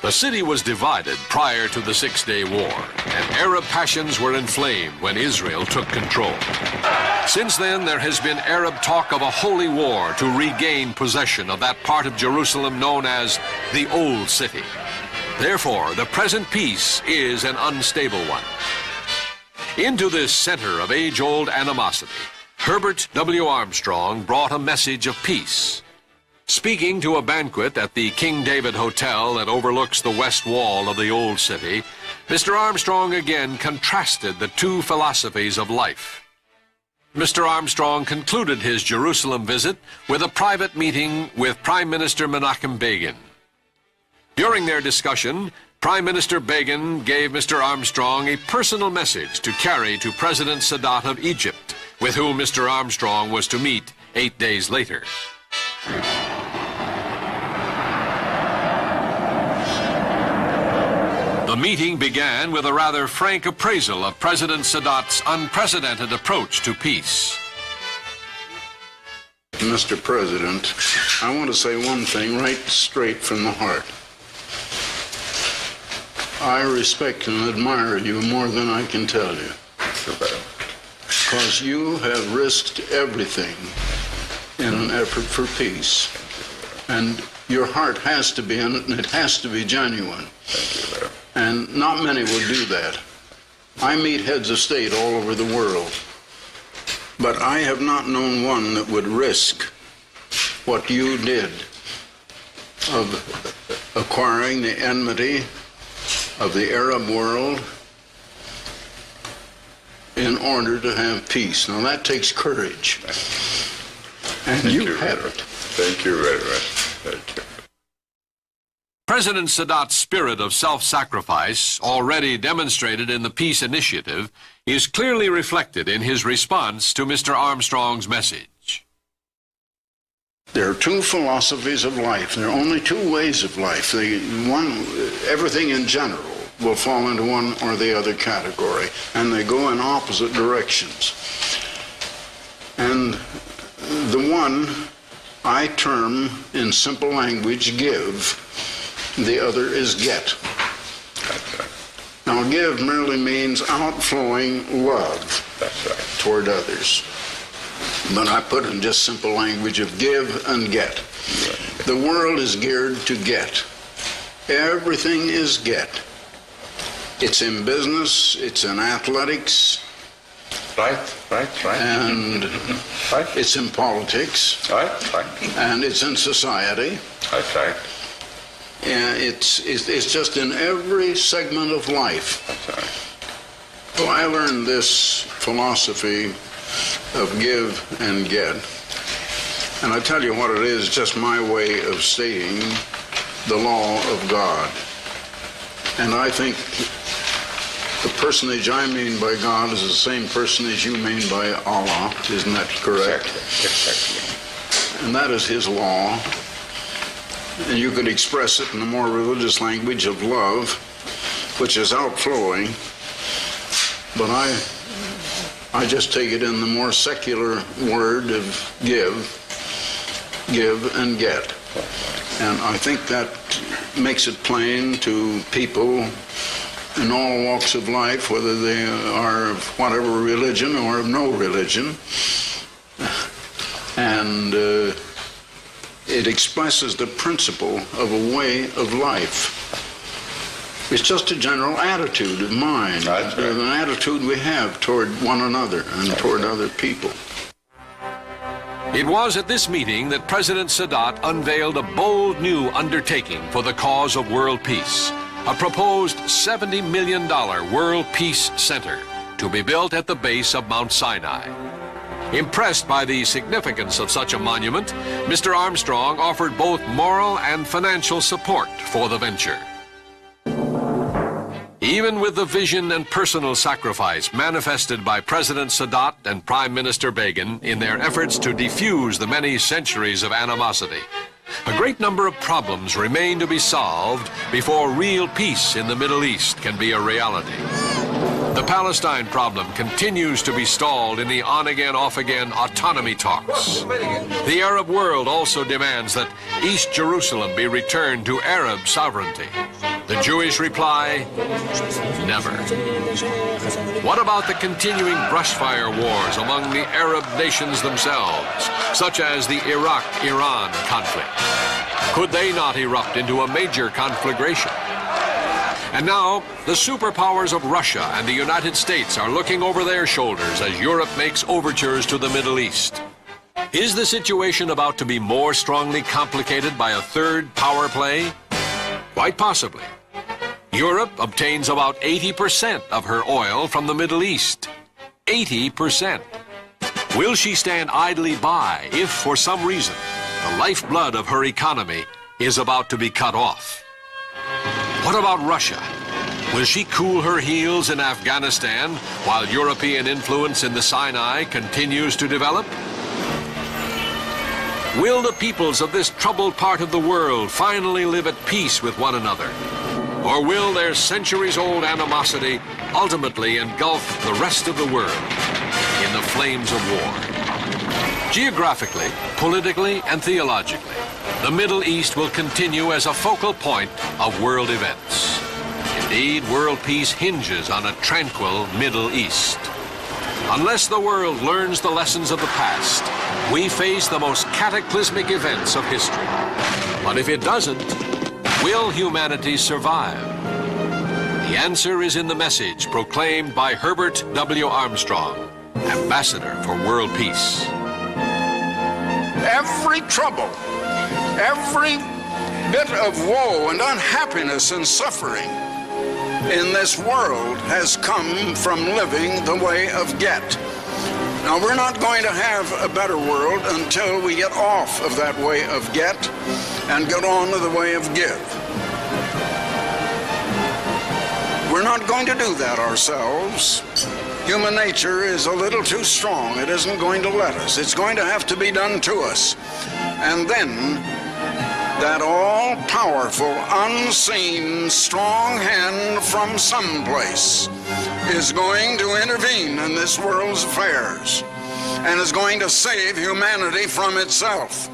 The city was divided prior to the Six-Day War, and Arab passions were inflamed when Israel took control. Since then, there has been Arab talk of a holy war to regain possession of that part of Jerusalem known as the Old City. Therefore, the present peace is an unstable one. Into this center of age-old animosity, Herbert W. Armstrong brought a message of peace. Speaking to a banquet at the King David Hotel that overlooks the west wall of the Old City, Mr. Armstrong again contrasted the two philosophies of life. Mr. Armstrong concluded his Jerusalem visit with a private meeting with Prime Minister Menachem Begin. During their discussion, Prime Minister Begin gave Mr. Armstrong a personal message to carry to President Sadat of Egypt, with whom Mr. Armstrong was to meet 8 days later. The meeting began with a rather frank appraisal of President Sadat's unprecedented approach to peace. Mr. President, I want to say one thing right straight from the heart. I respect and admire you more than I can tell you. Because you have risked everything in an effort for peace. And your heart has to be in it, and it has to be genuine. And not many will do that. I meet heads of state all over the world, but I have not known one that would risk what you did of acquiring the enmity of the Arab world in order to have peace. Now that takes courage, and you had it. Thank you very much. Thank you. President Sadat's spirit of self-sacrifice, already demonstrated in the peace initiative, is clearly reflected in his response to Mr. Armstrong's message. There are two philosophies of life. There are only two ways of life. Everything in general will fall into one or the other category, and they go in opposite directions. And the one I term in simple language give. The other is get. Now, give merely means outflowing love toward others. But I put it in just simple language of give and get. The world is geared to get. Everything is get. It's in business, it's in athletics. Right. And it's in politics. Right. And it's in society. Right. And it's just in every segment of life. That's right. So I learned this philosophy of give and get. And I tell you what it is, just my way of stating the law of God. And I think the personage I mean by God is the same personage you mean by Allah. Isn't that correct? Exactly. And that is his law. And you could express it in the more religious language of love, which is outflowing. But I just take it in the more secular word of give and get. And I think that makes it plain to people in all walks of life, whether they are of whatever religion or of no religion. And it expresses the principle of a way of life. It's just a general attitude of mind, That's right. an attitude we have toward one another and toward other people. It was at this meeting that President Sadat unveiled a bold new undertaking for the cause of world peace, a proposed $70 million World Peace Center to be built at the base of Mount Sinai. Impressed by the significance of such a monument, Mr. Armstrong offered both moral and financial support for the venture. Even with the vision and personal sacrifice manifested by President Sadat and Prime Minister Begin in their efforts to defuse the many centuries of animosity, a great number of problems remain to be solved before real peace in the Middle East can be a reality. The Palestine problem continues to be stalled in the on-again, off-again autonomy talks. The Arab world also demands that East Jerusalem be returned to Arab sovereignty. The Jewish reply, never. What about the continuing brushfire wars among the Arab nations themselves, such as the Iraq-Iran conflict? Could they not erupt into a major conflagration? And now, the superpowers of Russia and the United States are looking over their shoulders as Europe makes overtures to the Middle East. Is the situation about to be more strongly complicated by a third power play? Quite possibly. Europe obtains about 80% of her oil from the Middle East. 80%. Will she stand idly by if, for some reason, the lifeblood of her economy is about to be cut off? What about Russia? Will she cool her heels in Afghanistan while European influence in the Sinai continues to develop? Will the peoples of this troubled part of the world finally live at peace with one another? Or will their centuries-old animosity ultimately engulf the rest of the world in the flames of war? Geographically, politically, and theologically, the Middle East will continue as a focal point of world events. Indeed, world peace hinges on a tranquil Middle East. Unless the world learns the lessons of the past, we face the most cataclysmic events of history. But if it doesn't, will humanity survive? The answer is in the message proclaimed by Herbert W. Armstrong, Ambassador for World Peace. Every trouble, every bit of woe and unhappiness and suffering in this world has come from living the way of get. Now, we're not going to have a better world until we get off of that way of get and get on to the way of give. We're not going to do that ourselves. Human nature is a little too strong. It isn't going to let us. It's going to have to be done to us. And then that all-powerful, unseen, strong hand from someplace is going to intervene in this world's affairs and is going to save humanity from itself.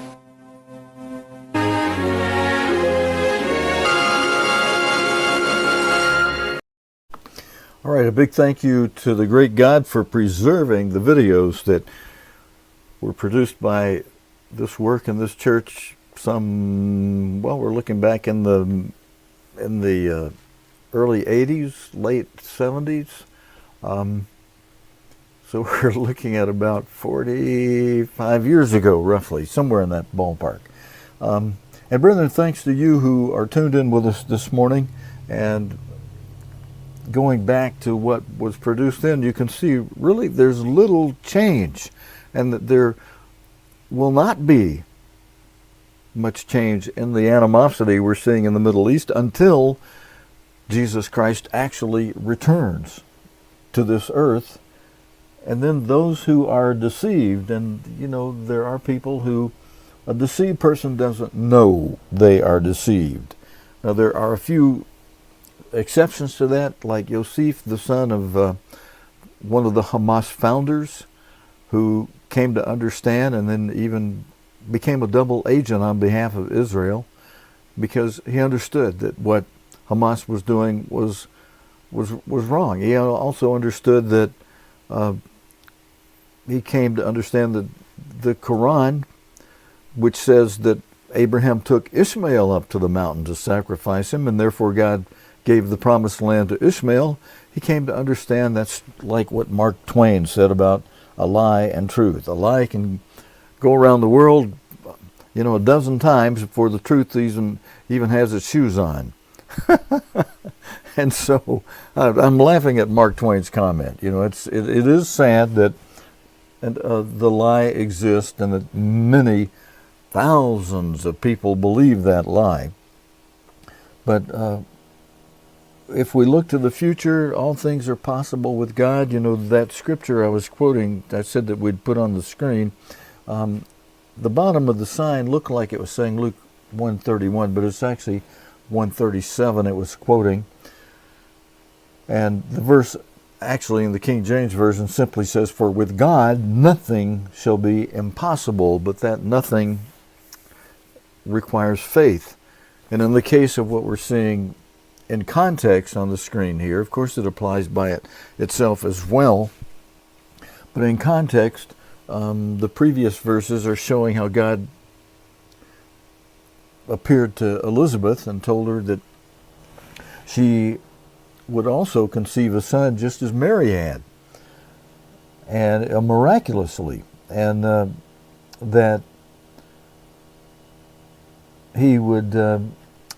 All right, a big thank you to the great God for preserving the videos that were produced by this work in this church. We're looking back in the early 80s, late 70s. So we're looking at about 45 years ago, roughly, somewhere in that ballpark. And brethren, thanks to you who are tuned in with us this morning. And going back to what was produced then, you can see really there's little change, and that there will not be much change in the animosity we're seeing in the Middle East until Jesus Christ actually returns to this earth. And then those who are deceived, and there are people who, a deceived person doesn't know they are deceived. Now there are a few exceptions to that, like Yosef, the son of one of the Hamas founders, who came to understand and then even became a double agent on behalf of Israel, because he understood that what Hamas was doing was wrong. He also understood that he came to understand that the Quran, which says that Abraham took Ishmael up to the mountain to sacrifice him, and therefore God gave the promised land to Ishmael, he came to understand that's like what Mark Twain said about a lie and truth. A lie can go around the world, a dozen times before the truth even has its shoes on. And so I'm laughing at Mark Twain's comment. It is sad that the lie exists and that many thousands of people believe that lie. But if we look to the future, all things are possible with God. That scripture I was quoting, I said that we'd put on the screen. The bottom of the sign looked like it was saying Luke 1:31, but it's actually 1:37 it was quoting. And the verse actually in the King James Version simply says, "For with God nothing shall be impossible," but that nothing requires faith. And in the case of what we're seeing in context on the screen here, of course it applies by itself as well, but in context, the previous verses are showing how God appeared to Elizabeth and told her that she would also conceive a son just as Mary had, and miraculously, and that he would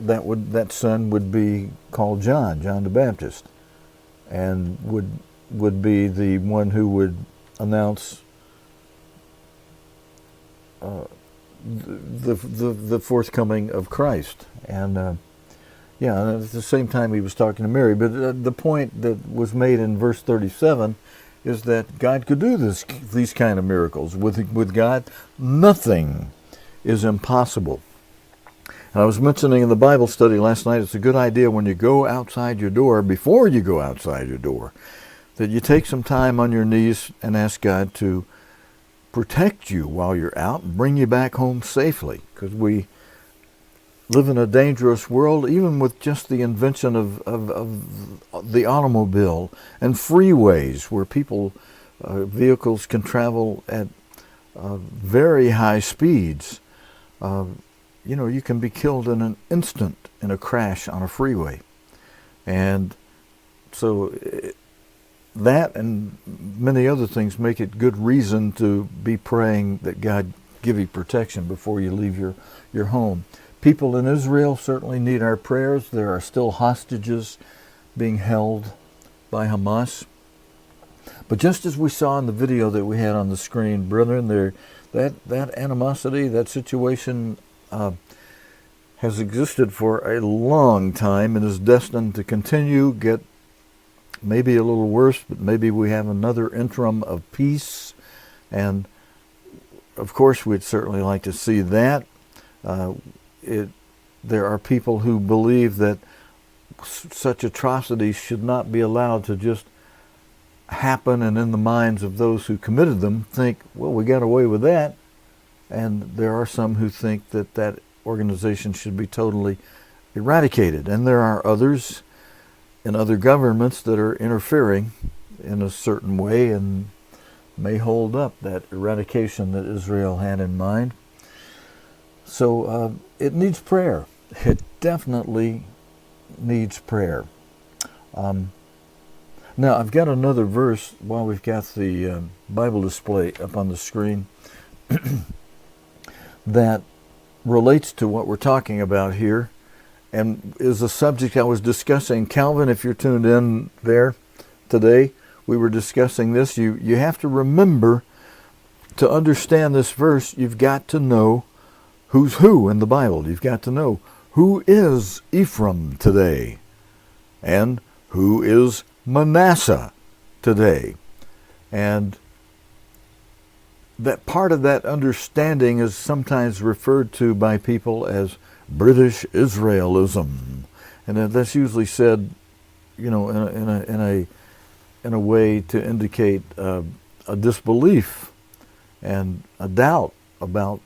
that son would be called John the Baptist, and would be the one who would announce the forthcoming of Christ. And and at the same time he was talking to Mary. But the point that was made in verse 37 is that God could do these kind of miracles. With God, nothing is impossible. And I was mentioning in the Bible study last night, it's a good idea when you go outside your door, before you go outside your door, that you take some time on your knees and ask God to protect you while you're out and bring you back home safely. Because we live in a dangerous world, even with just the invention of the automobile and freeways where vehicles can travel at very high speeds. You can be killed in an instant in a crash on a freeway. And so that and many other things make it good reason to be praying that God give you protection before you leave your home. People in Israel certainly need our prayers. There are still hostages being held by Hamas. But just as we saw in the video that we had on the screen, brethren, that animosity, that situation has existed for a long time and is destined to continue, get maybe a little worse, but maybe we have another interim of peace. And of course we'd certainly like to see that. There are people who believe that such atrocities should not be allowed to just happen, and in the minds of those who committed them think, well, we got away with that. And there are some who think that organization should be totally eradicated. And there are others in other governments that are interfering in a certain way and may hold up that eradication that Israel had in mind. So it needs prayer. It definitely needs prayer. Now, I've got another verse while we've got the Bible display up on the screen that relates to what we're talking about here and is a subject I was discussing. Calvin, if you're tuned in there today, we were discussing this. You have to remember, to understand this verse, you've got to know who's who in the Bible. You've got to know who is Ephraim today and who is Manasseh today. And that part of that understanding is sometimes referred to by people as British Israelism, and that's usually said, in a way to indicate a disbelief and a doubt about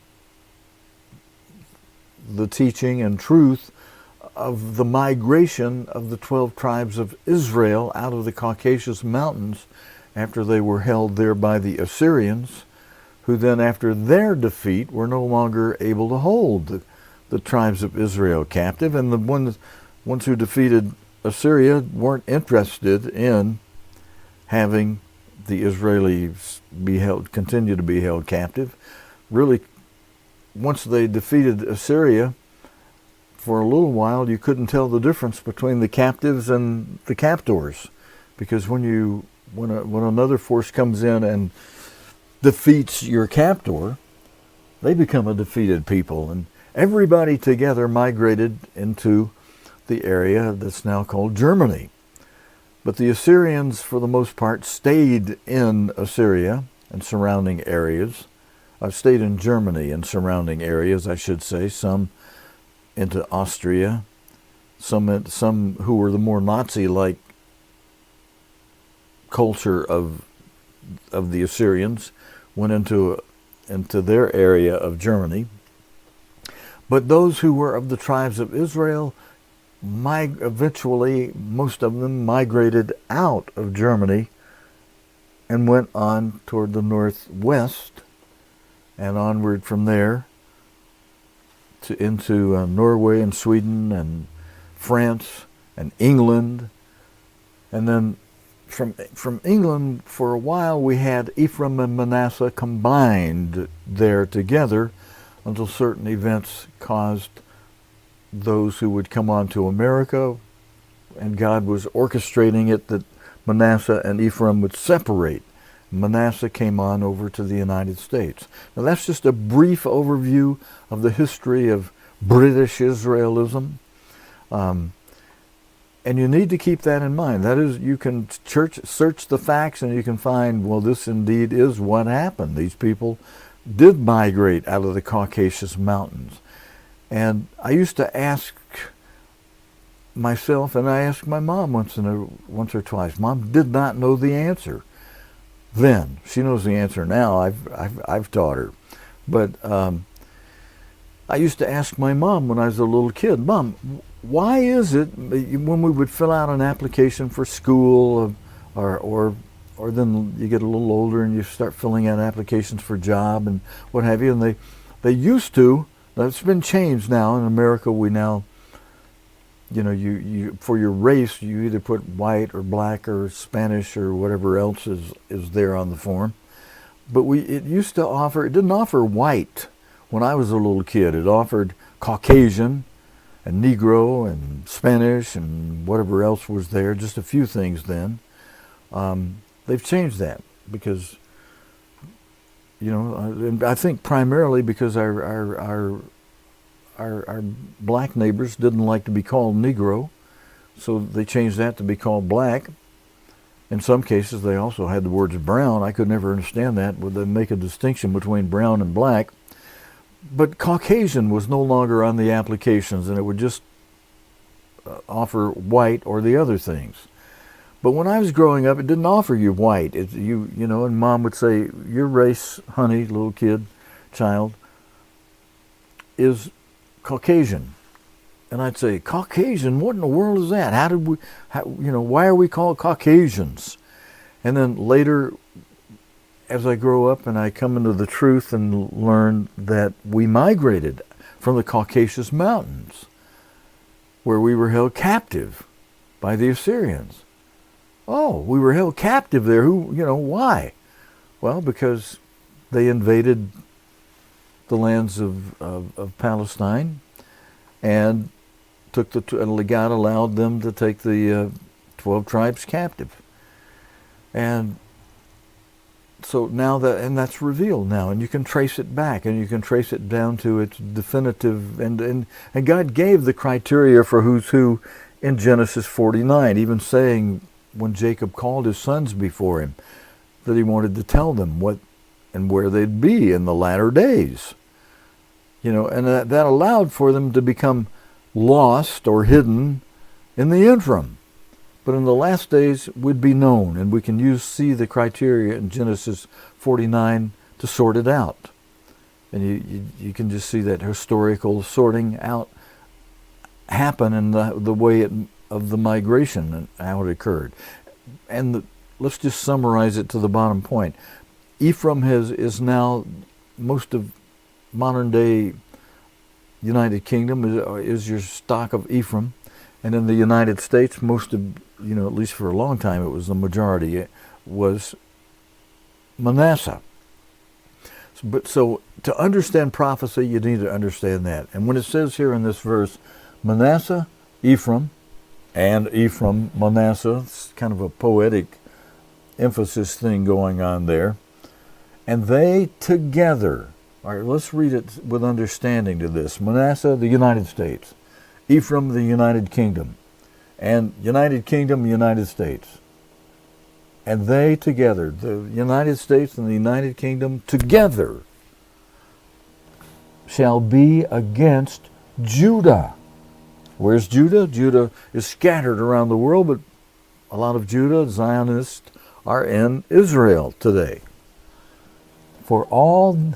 the teaching and truth of the migration of the 12 tribes of Israel out of the Caucasus Mountains after they were held there by the Assyrians, who then after their defeat were no longer able to hold the tribes of Israel captive, and the ones who defeated Assyria weren't interested in having the Israelis continue to be held captive. Really, once they defeated Assyria, for a little while you couldn't tell the difference between the captives and the captors, because when another force comes in and defeats your captor, they become a defeated people, and everybody together migrated into the area that's now called Germany. But the Assyrians, for the most part, stayed in Assyria and surrounding areas. Stayed in Germany and surrounding areas, I should say. Some into Austria, some who were the more Nazi-like culture of the Assyrians, went into their area of Germany. But those who were of the tribes of Israel, eventually most of them migrated out of Germany and went on toward the northwest and onward from there into Norway and Sweden and France and England. And then from England, for a while, we had Ephraim and Manasseh combined there together until certain events caused those who would come on to America, and God was orchestrating it that Manasseh and Ephraim would separate. Manasseh came on over to the United States. Now that's just a brief overview of the history of British Israelism. And you need to keep that in mind. That is, you can search the facts and you can find, well, this indeed is what happened. These people did migrate out of the Caucasus Mountains. And I used to ask myself, and I asked my mom once or twice. Mom did not know the answer then. She knows the answer now. I've taught her. But I used to ask my mom when I was a little kid, Mom, why is it when we would fill out an application for school or then you get a little older and you start filling out applications for job and what have you, and they used to, that's been changed now in America. We now, you for your race, you either put white or black or Spanish or whatever else is there on the form. But it used to offer, it didn't offer white when I was a little kid. It offered Caucasian and Negro and Spanish and whatever else was there, just a few things then. They've changed that because, I think primarily because our black neighbors didn't like to be called Negro, so they changed that to be called black. In some cases, they also had the words brown. I could never understand that. Would they make a distinction between brown and black? But Caucasian was no longer on the applications, and it would just offer white or the other things. But when I was growing up, it didn't offer you white. And Mom would say, your race, honey, little kid, child, is Caucasian. And I'd say, Caucasian? What in the world is that? Why are we called Caucasians? And then later, as I grow up and I come into the truth and learn that we migrated from the Caucasus Mountains, where we were held captive by the Assyrians. Oh, we were held captive there. Why? Well, because they invaded the lands of Palestine and God allowed them to take the 12 tribes captive. And so now that's revealed now, and you can trace it back, and you can trace it down to its definitive, and God gave the criteria for who's who in Genesis 49, even saying when Jacob called his sons before him that he wanted to tell them what and where they'd be in the latter days. And that allowed for them to become lost or hidden in the interim. But in the last days would be known, and we can see the criteria in Genesis 49 to sort it out. And you can just see that historical sorting out happen in the way of the migration and how it occurred. And let's just summarize it to the bottom point. Ephraim is now, most of modern day United Kingdom is your stock of Ephraim. And in the United States, most of, at least for a long time, it was the majority, it was Manasseh. So to understand prophecy, you need to understand that. And when it says here in this verse, Manasseh, Ephraim, and Ephraim, Manasseh, it's kind of a poetic emphasis thing going on there. And they together, all right, let's read it with understanding to this. Manasseh, the United States. Ephraim, the United Kingdom, and United Kingdom, United States. And they together, the United States and the United Kingdom together, shall be against Judah. Where's Judah? Judah is scattered around the world, but a lot of Judah, Zionists, are in Israel today. For all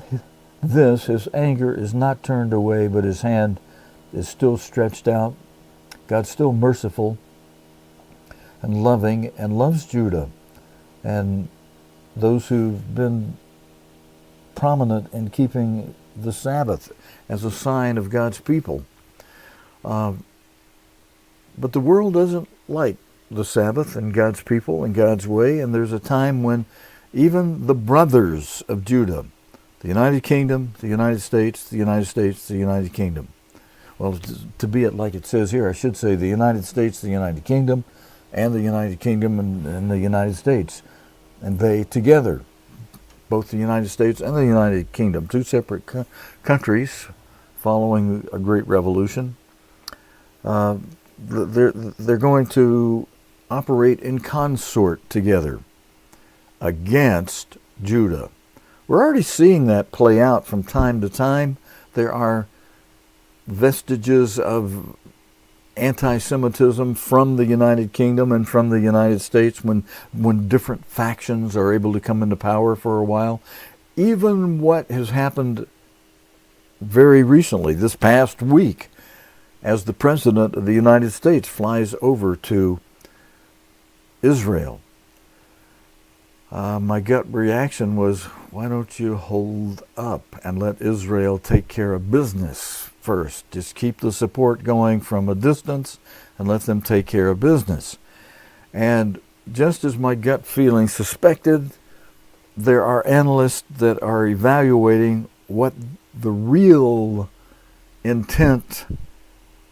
this, his anger is not turned away, but his hand is still stretched out. God's still merciful and loving and loves Judah and those who've been prominent in keeping the Sabbath as a sign of God's people. But the world doesn't like the Sabbath and God's people and God's way, and there's a time when even the brothers of Judah, the United Kingdom, the United States, the United States, the United Kingdom. Well, to be it like it says here, I should say the United States, the United Kingdom, and the United Kingdom and the United States. And they together, both the United States and the United Kingdom, two separate countries following a great revolution, they're going to operate in consort together against Judah. We're already seeing that play out from time to time. There are vestiges of anti-Semitism from the United Kingdom and from the United States when different factions are able to come into power for a while. Even what has happened very recently, this past week, as the President of the United States flies over to Israel. My gut reaction was, why don't you hold up and let Israel take care of business first? Just keep the support going from a distance and let them take care of business. And just as my gut feeling suspected, there are analysts that are evaluating what the real intent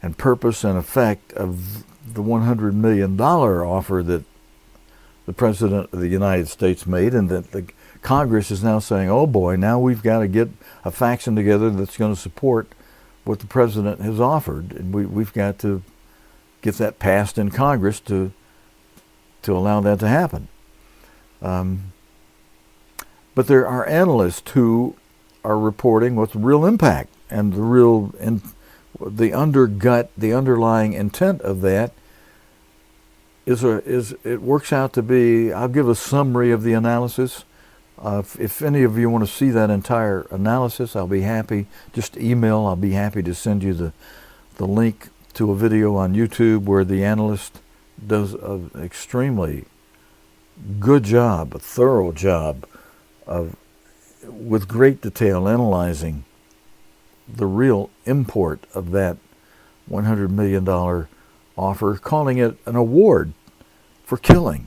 and purpose and effect of the $100 million offer that the President of the United States made, and that the Congress is now saying, oh boy, now we've got to get a faction together that's going to support what the President has offered, and we've got to get that passed in Congress to allow that to happen. But there are analysts who are reporting what's the real impact and the underlying intent of that is it works out to be. I'll give a summary of the analysis. If any of you want to see that entire analysis, I'll be happy. Just email. I'll be happy to send you the link to a video on YouTube where the analyst does an extremely good job, a thorough job with great detail analyzing the real import of that $100 million offer, calling it an award for killing,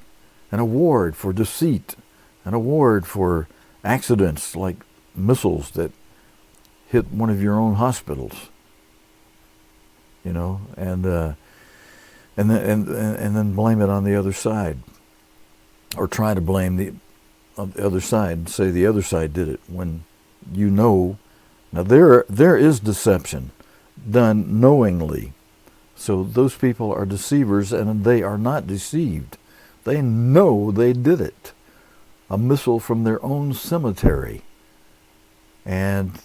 an award for deceit, an award for accidents like missiles that hit one of your own hospitals, and then blame it on the other side, or try to blame the other side and say the other side did it when now there is deception done knowingly. So those people are deceivers, and they are not deceived. They know they did it. A missile from their own cemetery. And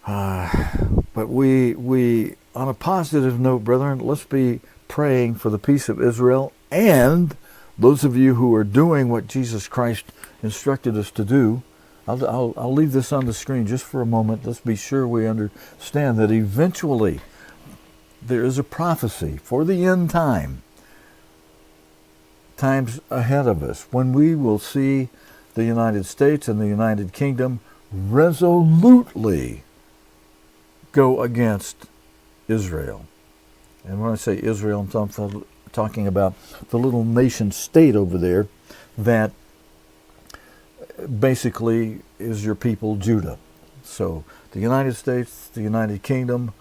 but we on a positive note, brethren, let's be praying for the peace of Israel, and those of you who are doing what Jesus Christ instructed us to do. I'll leave this on the screen just for a moment. Let's be sure we understand that eventually there is a prophecy for the end times ahead of us, when we will see the United States and the United Kingdom resolutely go against Israel. And when I say Israel, I'm talking about the little nation state over there that basically is your people, Judah. So the United States, the United Kingdom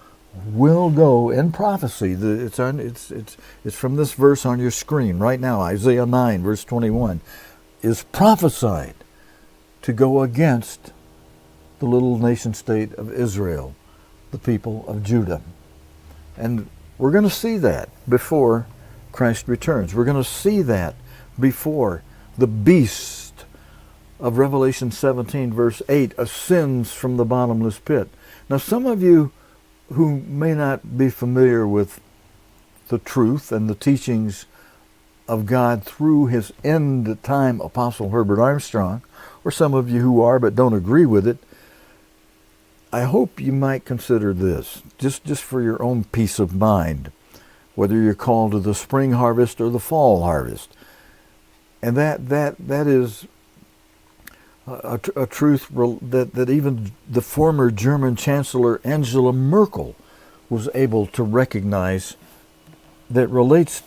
will go in prophecy. It's from this verse on your screen right now. Isaiah 9, verse 21, is prophesied to go against the little nation state of Israel, the people of Judah. And we're going to see that before Christ returns. We're going to see that before the beast of Revelation 17, verse 8, ascends from the bottomless pit. Now, some of you who may not be familiar with the truth and the teachings of God through his end-time apostle Herbert Armstrong, or some of you who are but don't agree with it, I hope you might consider this, just for your own peace of mind, whether you're called to the spring harvest or the fall harvest. And that is a truth that even the former German Chancellor Angela Merkel was able to recognize, that relates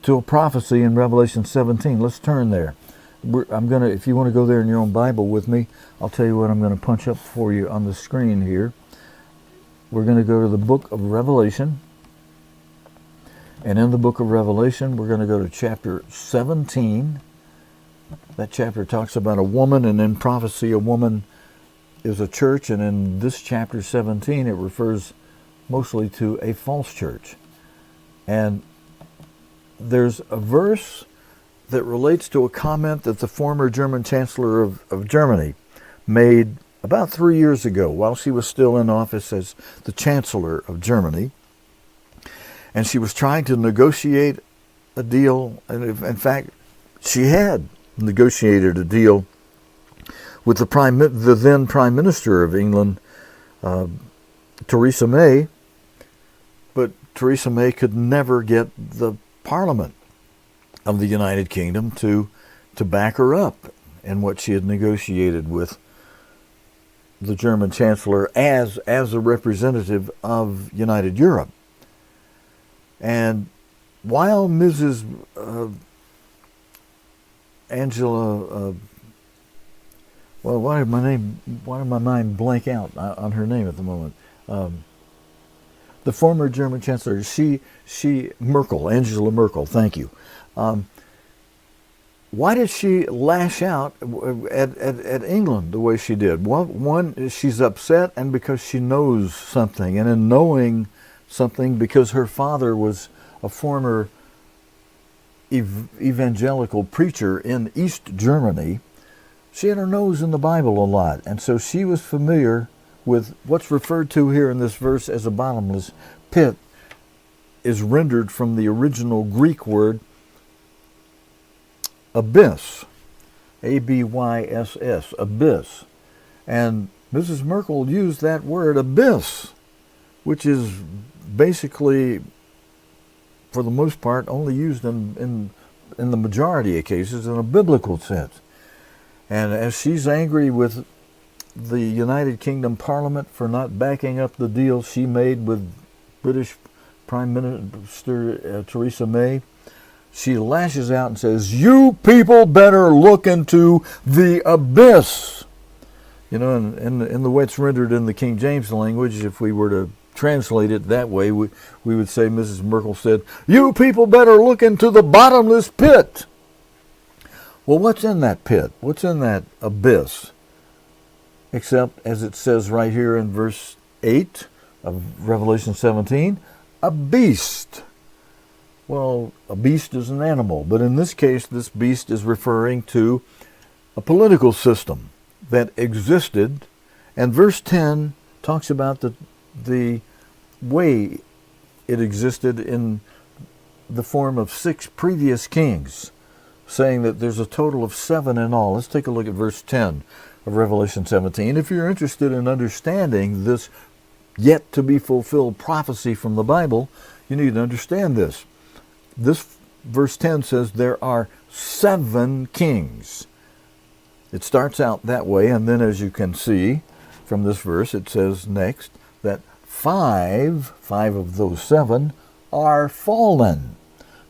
to a prophecy in Revelation 17. Let's turn there. If you want to go there in your own Bible with me, I'll tell you what I'm going to punch up for you on the screen here. We're going to go to the book of Revelation. And in the book of Revelation, we're going to go to chapter 17. That chapter talks about a woman, and in prophecy, a woman is a church. And in this chapter 17, it refers mostly to a false church. And there's a verse that relates to a comment that the former German Chancellor of Germany made about 3 years ago while she was still in office as the Chancellor of Germany. And she was trying to negotiate a deal. And in fact, she had negotiated a deal with the then Prime Minister of England, Theresa May. But Theresa May could never get the Parliament of the United Kingdom to back her up in what she had negotiated with the German Chancellor as a representative of United Europe. And while Mrs. Angela, why did my mind blank out on her name at the moment? The former German Chancellor, Angela Merkel, thank you. Why did she lash out at England the way she did? Well, one, she's upset, and because she knows something. And in knowing something, because her father was a former evangelical preacher in East Germany, she had her nose in the Bible a lot. And so she was familiar with what's referred to here in this verse as a bottomless pit, is rendered from the original Greek word abyss, A-B-Y-S-S, abyss. And Mrs. Merkel used that word abyss, which is basically, for the most part, only used in the majority of cases in a biblical sense. And as she's angry with the United Kingdom Parliament for not backing up the deal she made with British Prime Minister Theresa May, she lashes out and says, "You people better look into the abyss." You know, in the way it's rendered in the King James language, if we were to translate it that way, we would say Mrs. Merkel said, "You people better look into the bottomless pit." Well, what's in that pit? What's in that abyss? Except, as it says right here in verse 8 of Revelation 17, a beast. Well, a beast is an animal, but in this case, this beast is referring to a political system that existed, and verse 10 talks about the way it existed in the form of 6 previous kings, saying that there's a total of 7 in all. Let's take a look at verse 10 of Revelation 17. If you're interested in understanding this yet to be fulfilled prophecy from the Bible, you need to understand this. This verse 10 says there are 7 kings. It starts out that way, and then as you can see from this verse, it says next that 5 of those 7 are fallen.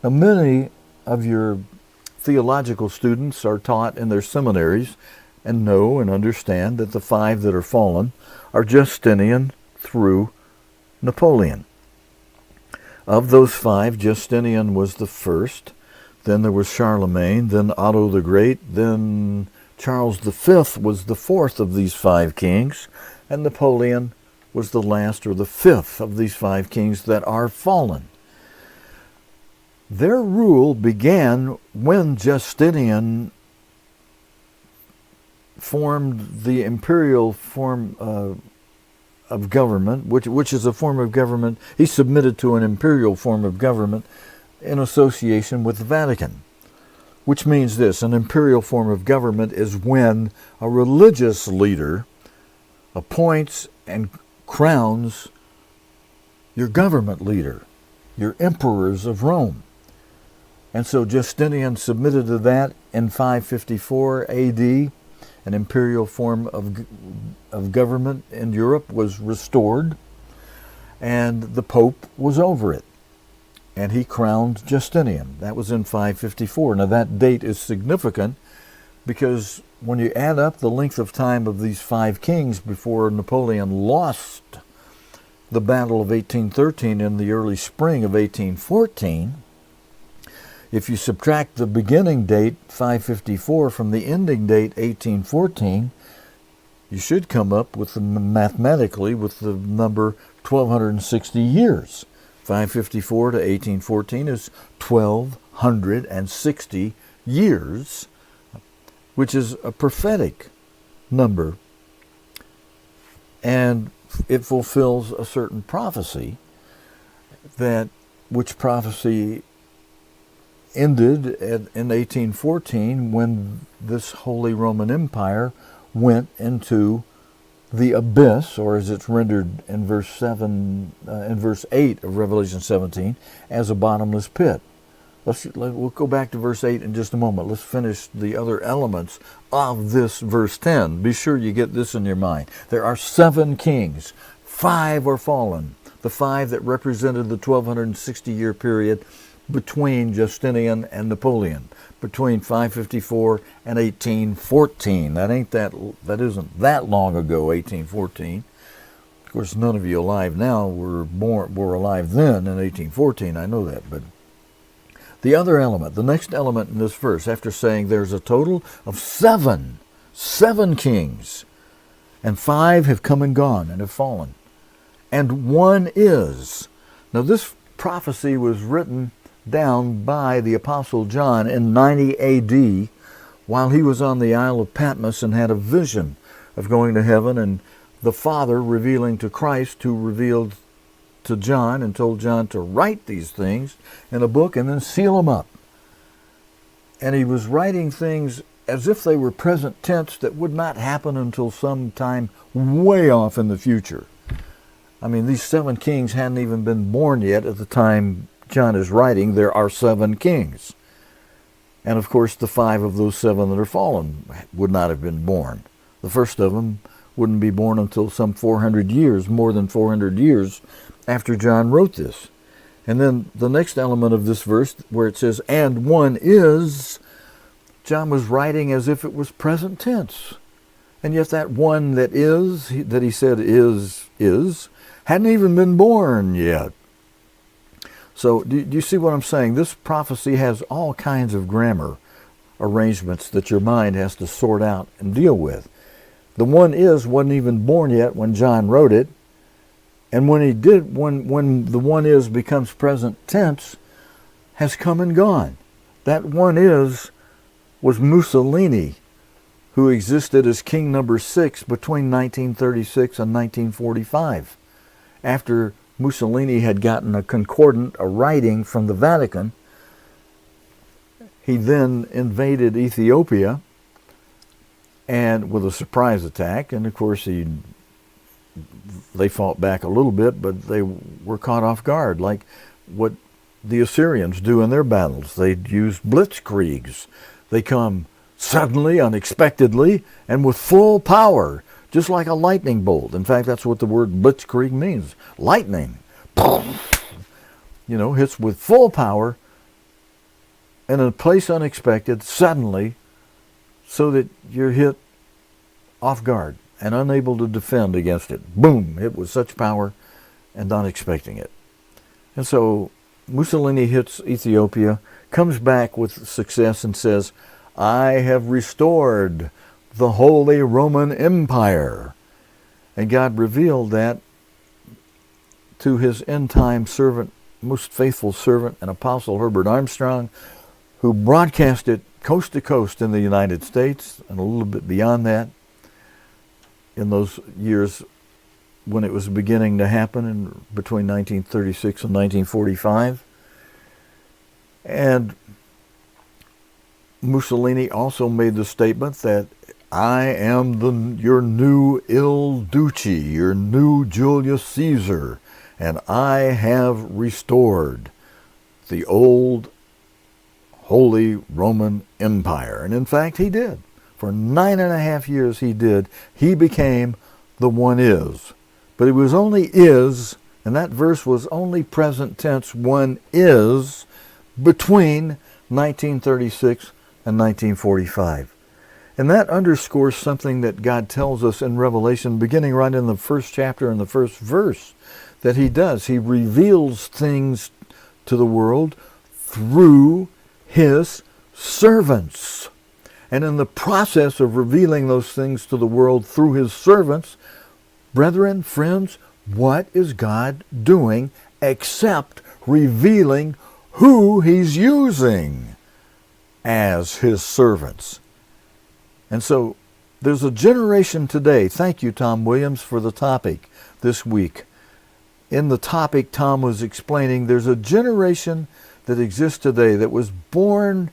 Now, many of your theological students are taught in their seminaries and know and understand that the 5 that are fallen are Justinian through Napoleon. Of those 5, Justinian was the first, then there was Charlemagne, then Otto the Great, then Charles V was the 4th of these 5 kings, and Napoleon was the last or the 5th of these 5 kings that are fallen. Their rule began when Justinian formed the imperial form of government, which is a form of government. He submitted to an imperial form of government in association with the Vatican, which means this: an imperial form of government is when a religious leader appoints and crowns your government leader, your emperors of Rome. And so Justinian submitted to that in 554 AD. An imperial form of government in Europe was restored, and the Pope was over it. And he crowned Justinian. That was in 554. Now that date is significant because when you add up the length of time of these 5 kings before Napoleon lost the Battle of 1813 in the early spring of 1814, if you subtract the beginning date, 554, from the ending date, 1814, you should come up with mathematically with the number 1260 years. 554 to 1814 is 1260 years, which is a prophetic number, and it fulfills a certain prophecy, which prophecy ended in 1814 when this Holy Roman Empire went into the abyss, or as it's rendered in verse 8 of Revelation 17, as a bottomless pit. We'll go back to verse 8 in just a moment. Let's finish the other elements of this verse 10. Be sure you get this in your mind. There are 7 kings. 5 are fallen. The 5 that represented the 1260-year period between Justinian and Napoleon, between 554 and 1814. That isn't that long ago, 1814. Of course, none of you alive now were alive then in 1814. I know that, but the other element, the next element in this verse, after saying there's a total of 7 kings, and 5 have come and gone and have fallen, and 1 is. Now this prophecy was written down by the Apostle John in 90 AD while he was on the Isle of Patmos and had a vision of going to heaven, and the Father revealing to Christ, who revealed to John and told John to write these things in a book and then seal them up. And he was writing things as if they were present tense that would not happen until some time way off in the future. I mean, these 7 kings hadn't even been born yet at the time John is writing. There are 7 kings. And of course, the 5 of those 7 that are fallen would not have been born. The first of them wouldn't be born until some 400 years, more than 400 years after John wrote this. And then the next element of this verse, where it says, and 1 is, John was writing as if it was present tense. And yet that 1 that is, that he said is, hadn't even been born yet. So do you see what I'm saying? This prophecy has all kinds of grammar arrangements that your mind has to sort out and deal with. The 1 is wasn't even born yet when John wrote it. And when the 1 is becomes present tense, has come and gone. That 1 is was Mussolini, who existed as king number 6 between 1936 and 1945. After Mussolini had gotten a concordant, a writing from the Vatican, he then invaded Ethiopia and with a surprise attack, and of course they fought back a little bit, but they were caught off guard, like what the Assyrians do in their battles. They use blitzkriegs. They come suddenly, unexpectedly, and with full power, just like a lightning bolt. In fact, that's what the word blitzkrieg means. Lightning. Hits with full power in a place unexpected, suddenly, so that you're hit off guard and unable to defend against it. Boom! Hit with such power and not expecting it. And so Mussolini hits Ethiopia, comes back with success and says, I have restored the Holy Roman Empire. And God revealed that to his end-time servant, most faithful servant and apostle Herbert Armstrong, who broadcast it coast to coast in the United States and a little bit beyond that in those years when it was beginning to happen between 1936 and 1945. And Mussolini also made the statement that I am your new Il Duce, your new Julius Caesar, and I have restored the old Holy Roman Empire. And in fact, he did. For 9.5 years he did. He became the one is. But it was only is, and that verse was only present tense, one is, between 1936 and 1945. And that underscores something that God tells us in Revelation, beginning right in the first chapter and the first verse, that he does. He reveals things to the world through his servants. And in the process of revealing those things to the world through his servants, brethren, friends, what is God doing except revealing who he's using as his servants? And so there's a generation today. Thank you, Tom Williams, for the topic this week. In the topic, Tom was explaining there's a generation that exists today that was born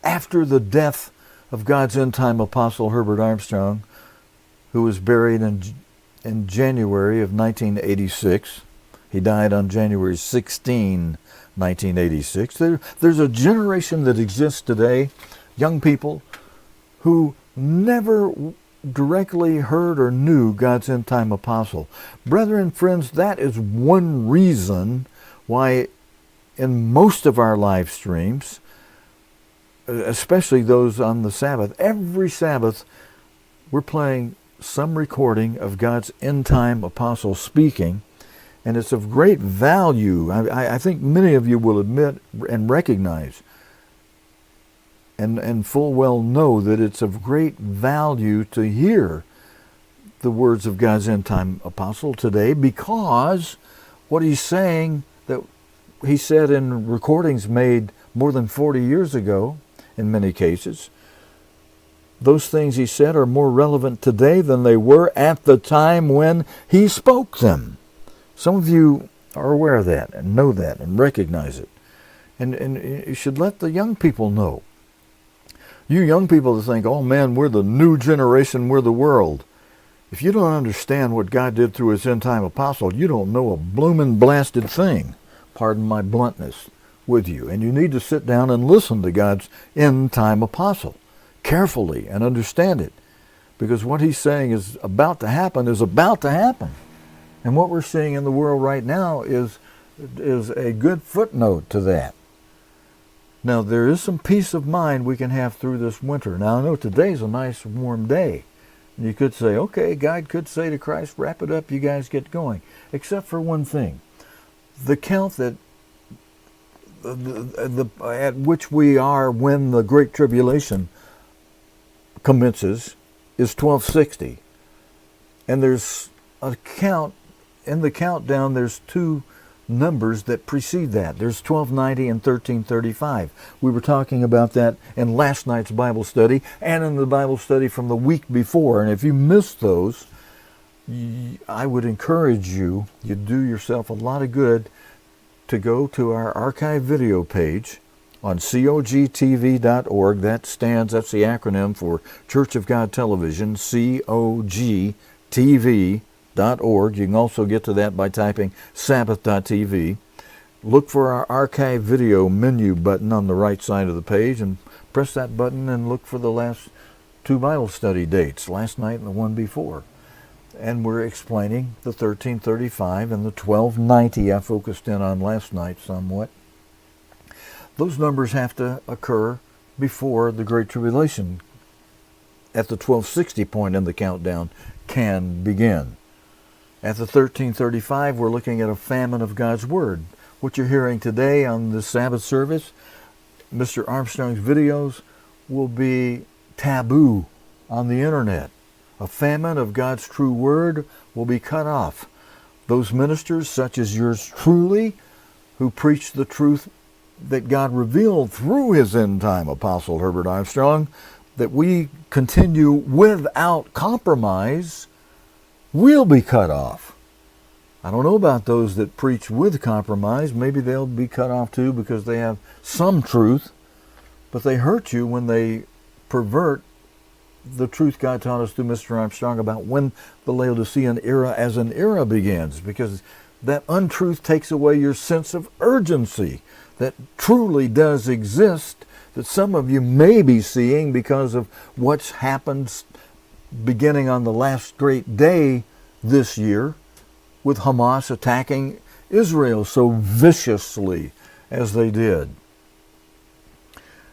after the death of God's end-time apostle Herbert Armstrong, who was buried in January of 1986. He died on January 16, 1986. There's a generation that exists today, young people, who never directly heard or knew God's end-time apostle. Brethren, friends, that is one reason why in most of our live streams, especially those on the Sabbath, every Sabbath we're playing some recording of God's end-time apostle speaking, and it's of great value. I think many of you will admit and recognize and full well know that it's of great value to hear the words of God's end-time apostle today, because what he's saying that he said in recordings made more than 40 years ago, in many cases, those things he said are more relevant today than they were at the time when he spoke them. Some of you are aware of that and know that and recognize it. And you should let the young people know. You young people that think, oh man, we're the new generation, we're the world. If you don't understand what God did through his end-time apostle, you don't know a bloomin' blasted thing, pardon my bluntness, with you. And you need to sit down and listen to God's end-time apostle carefully and understand it. Because what he's saying is about to happen is about to happen. And what we're seeing in the world right now is a good footnote to that. Now, there is some peace of mind we can have through this winter. Now, I know today's a nice warm day. And you could say, okay, God could say to Christ, wrap it up, you guys get going. Except for one thing. The count that at which we are when the Great Tribulation commences is 1260. And there's a count, in the countdown there's two numbers that precede that. There's 1290 and 1335. We were talking about that in last night's Bible study and in the Bible study from the week before. And if you missed those, I would encourage you, you'd do yourself a lot of good to go to our archive video page on cogtv.org. That's the acronym for Church of God Television, cogtv.org. You can also get to that by typing sabbath.tv. Look for our archive video menu button on the right side of the page and press that button and look for the last two Bible study dates, last night and the one before. And we're explaining the 1335 and the 1290 I focused in on last night somewhat. Those numbers have to occur before the Great Tribulation at the 1260 point in the countdown can begin. At the 1335, we're looking at a famine of God's Word. What you're hearing today on the Sabbath service, Mr. Armstrong's videos, will be taboo on the internet. A famine of God's true Word will be cut off. Those ministers, such as yours truly, who preach the truth that God revealed through his end-time apostle Herbert Armstrong, that we continue without compromise, will be cut off. I don't know about those that preach with compromise. Maybe they'll be cut off too because they have some truth, but they hurt you when they pervert the truth God taught us through Mr. Armstrong about when the Laodicean era as an era begins, because that untruth takes away your sense of urgency that truly does exist, that some of you may be seeing because of what's happened beginning on the last great day this year, with Hamas attacking Israel so viciously as they did.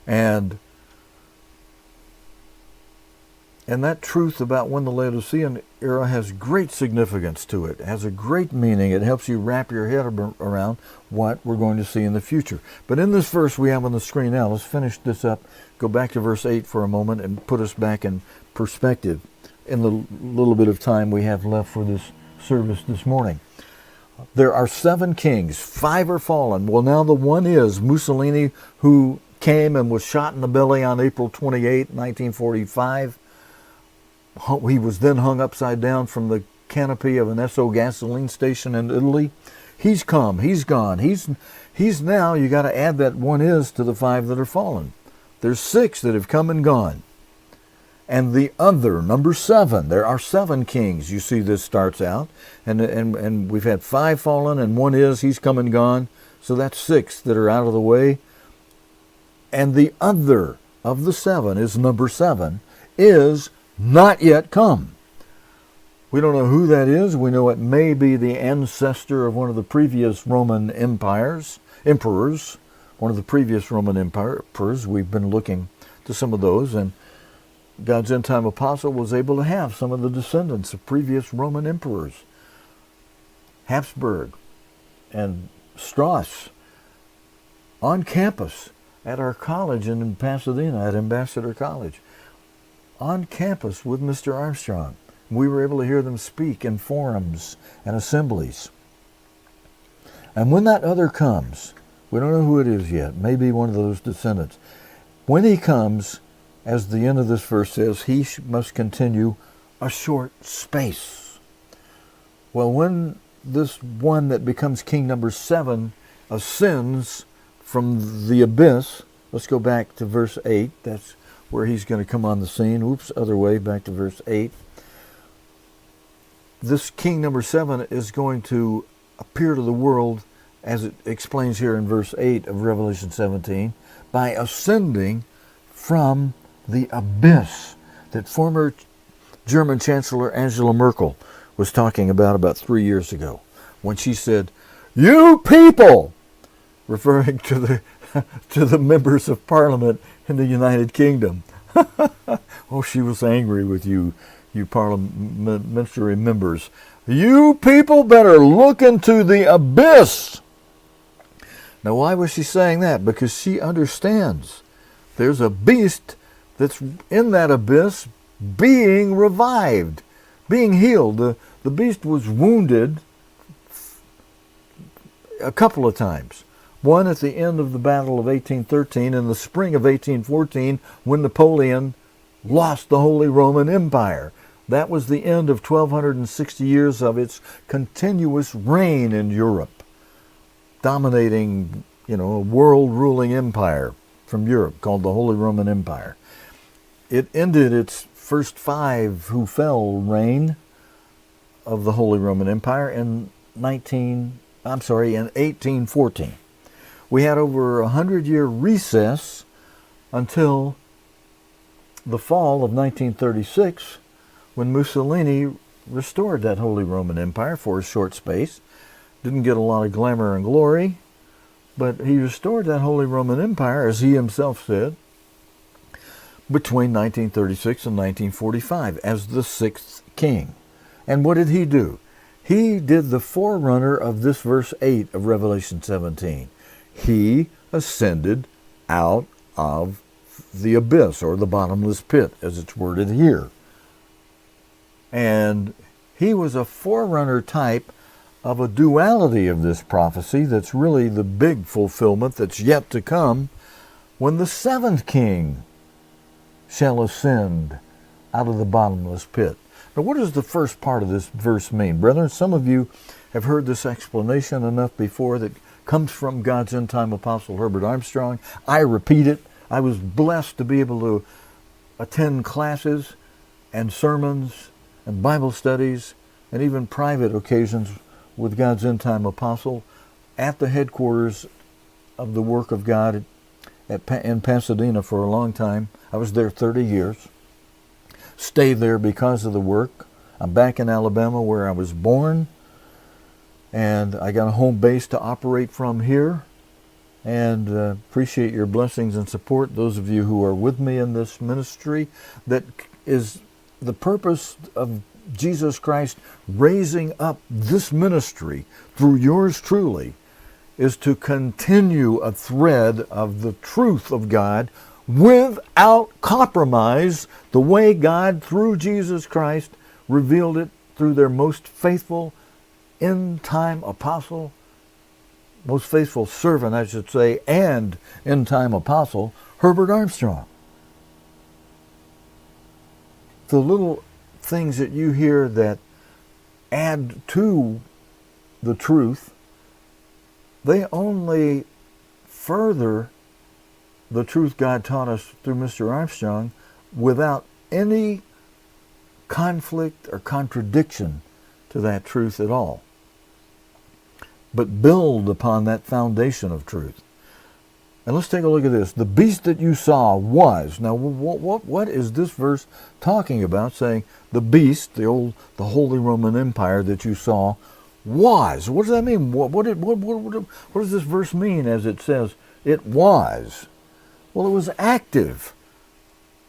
And that truth about when the Laodicean era has great significance to it, has a great meaning. It helps you wrap your head around what we're going to see in the future. But in this verse we have on the screen now, let's finish this up, go back to verse 8 for a moment and put us back in perspective in the little bit of time we have left for this service this morning. There are 7 kings, 5 are fallen. Well, now the one is Mussolini, who came and was shot in the belly on April 28, 1945. He was then hung upside down from the canopy of an Esso gasoline station in Italy. He's come, he's gone. He's now, you got to add that one is to the 5 that are fallen. There's 6 that have come and gone. And the other, number 7, there are 7 kings. You see this starts out. And we've had 5 fallen and one is, he's come and gone. So that's 6 that are out of the way. And the other of the 7 is number 7, is not yet come. We don't know who that is. We know it may be the ancestor of one of the previous Roman emperors, one of the previous Roman emperors. We've been looking to some of those, and God's end-time apostle was able to have some of the descendants of previous Roman emperors. Habsburg and Strauss on campus at our college in Pasadena, at Ambassador College. On campus with Mr. Armstrong. We were able to hear them speak in forums and assemblies. And when that other comes, we don't know who it is yet, maybe one of those descendants. When he comes, as the end of this verse says, he must continue a short space. Well, when this one that becomes king number 7 ascends from the abyss, let's go back to verse 8, that's where he's going to come on the scene. Oops, other way, back to verse 8. This king number 7 is going to appear to the world, as it explains here in verse 8 of Revelation 17, by ascending from the abyss that former German Chancellor Angela Merkel was talking about 3 years ago, when she said, "You people," referring to the members of Parliament in the United Kingdom. Oh, she was angry with you parliamentary members. "You people better look into the abyss." Now, why was she saying that? Because she understands there's a beast that's in that abyss being revived, being healed. The beast was wounded a couple of times. One at the end of the Battle of 1813, in the spring of 1814, when Napoleon lost the Holy Roman Empire. That was the end of 1,260 years of its continuous reign in Europe, dominating, a world-ruling empire from Europe called the Holy Roman Empire. It ended its first 5 who fell reign of the Holy Roman Empire in 1814. We had over a 100-year recess until the fall of 1936, when Mussolini restored that Holy Roman Empire for a short space. Didn't get a lot of glamour and glory, but he restored that Holy Roman Empire, as he himself said, between 1936 and 1945 as the 6th king. And what did he do? He did the forerunner of this verse 8 of Revelation 17. He ascended out of the abyss, or the bottomless pit, as it's worded here. And he was a forerunner type of a duality of this prophecy that's really the big fulfillment that's yet to come, when the 7th king shall ascend out of the bottomless pit. Now, what does the first part of this verse mean? Brethren, some of you have heard this explanation enough before that comes from God's end-time apostle Herbert Armstrong. I repeat it. I was blessed to be able to attend classes and sermons and Bible studies and even private occasions with God's end-time apostle at the headquarters of the work of God in Pasadena for a long time. I was there 30 years. Stayed there because of the work. I'm back in Alabama where I was born, and I got a home base to operate from here, and appreciate your blessings and support, those of you who are with me in this ministry. That is the purpose of Jesus Christ raising up this ministry through yours truly, is to continue a thread of the truth of God without compromise, the way God, through Jesus Christ, revealed it through their most faithful end-time apostle, most faithful servant, I should say, and end-time apostle, Herbert Armstrong. The little things that you hear that add to the truth, they only further the truth God taught us through Mr. Armstrong without any conflict or contradiction to that truth at all, but build upon that foundation of truth. And let's take a look at this. The beast that you saw was. Now, what is this verse talking about? Saying the beast, the Holy Roman Empire that you saw, was. What does that mean? What does this verse mean as it says it was? Well, it was active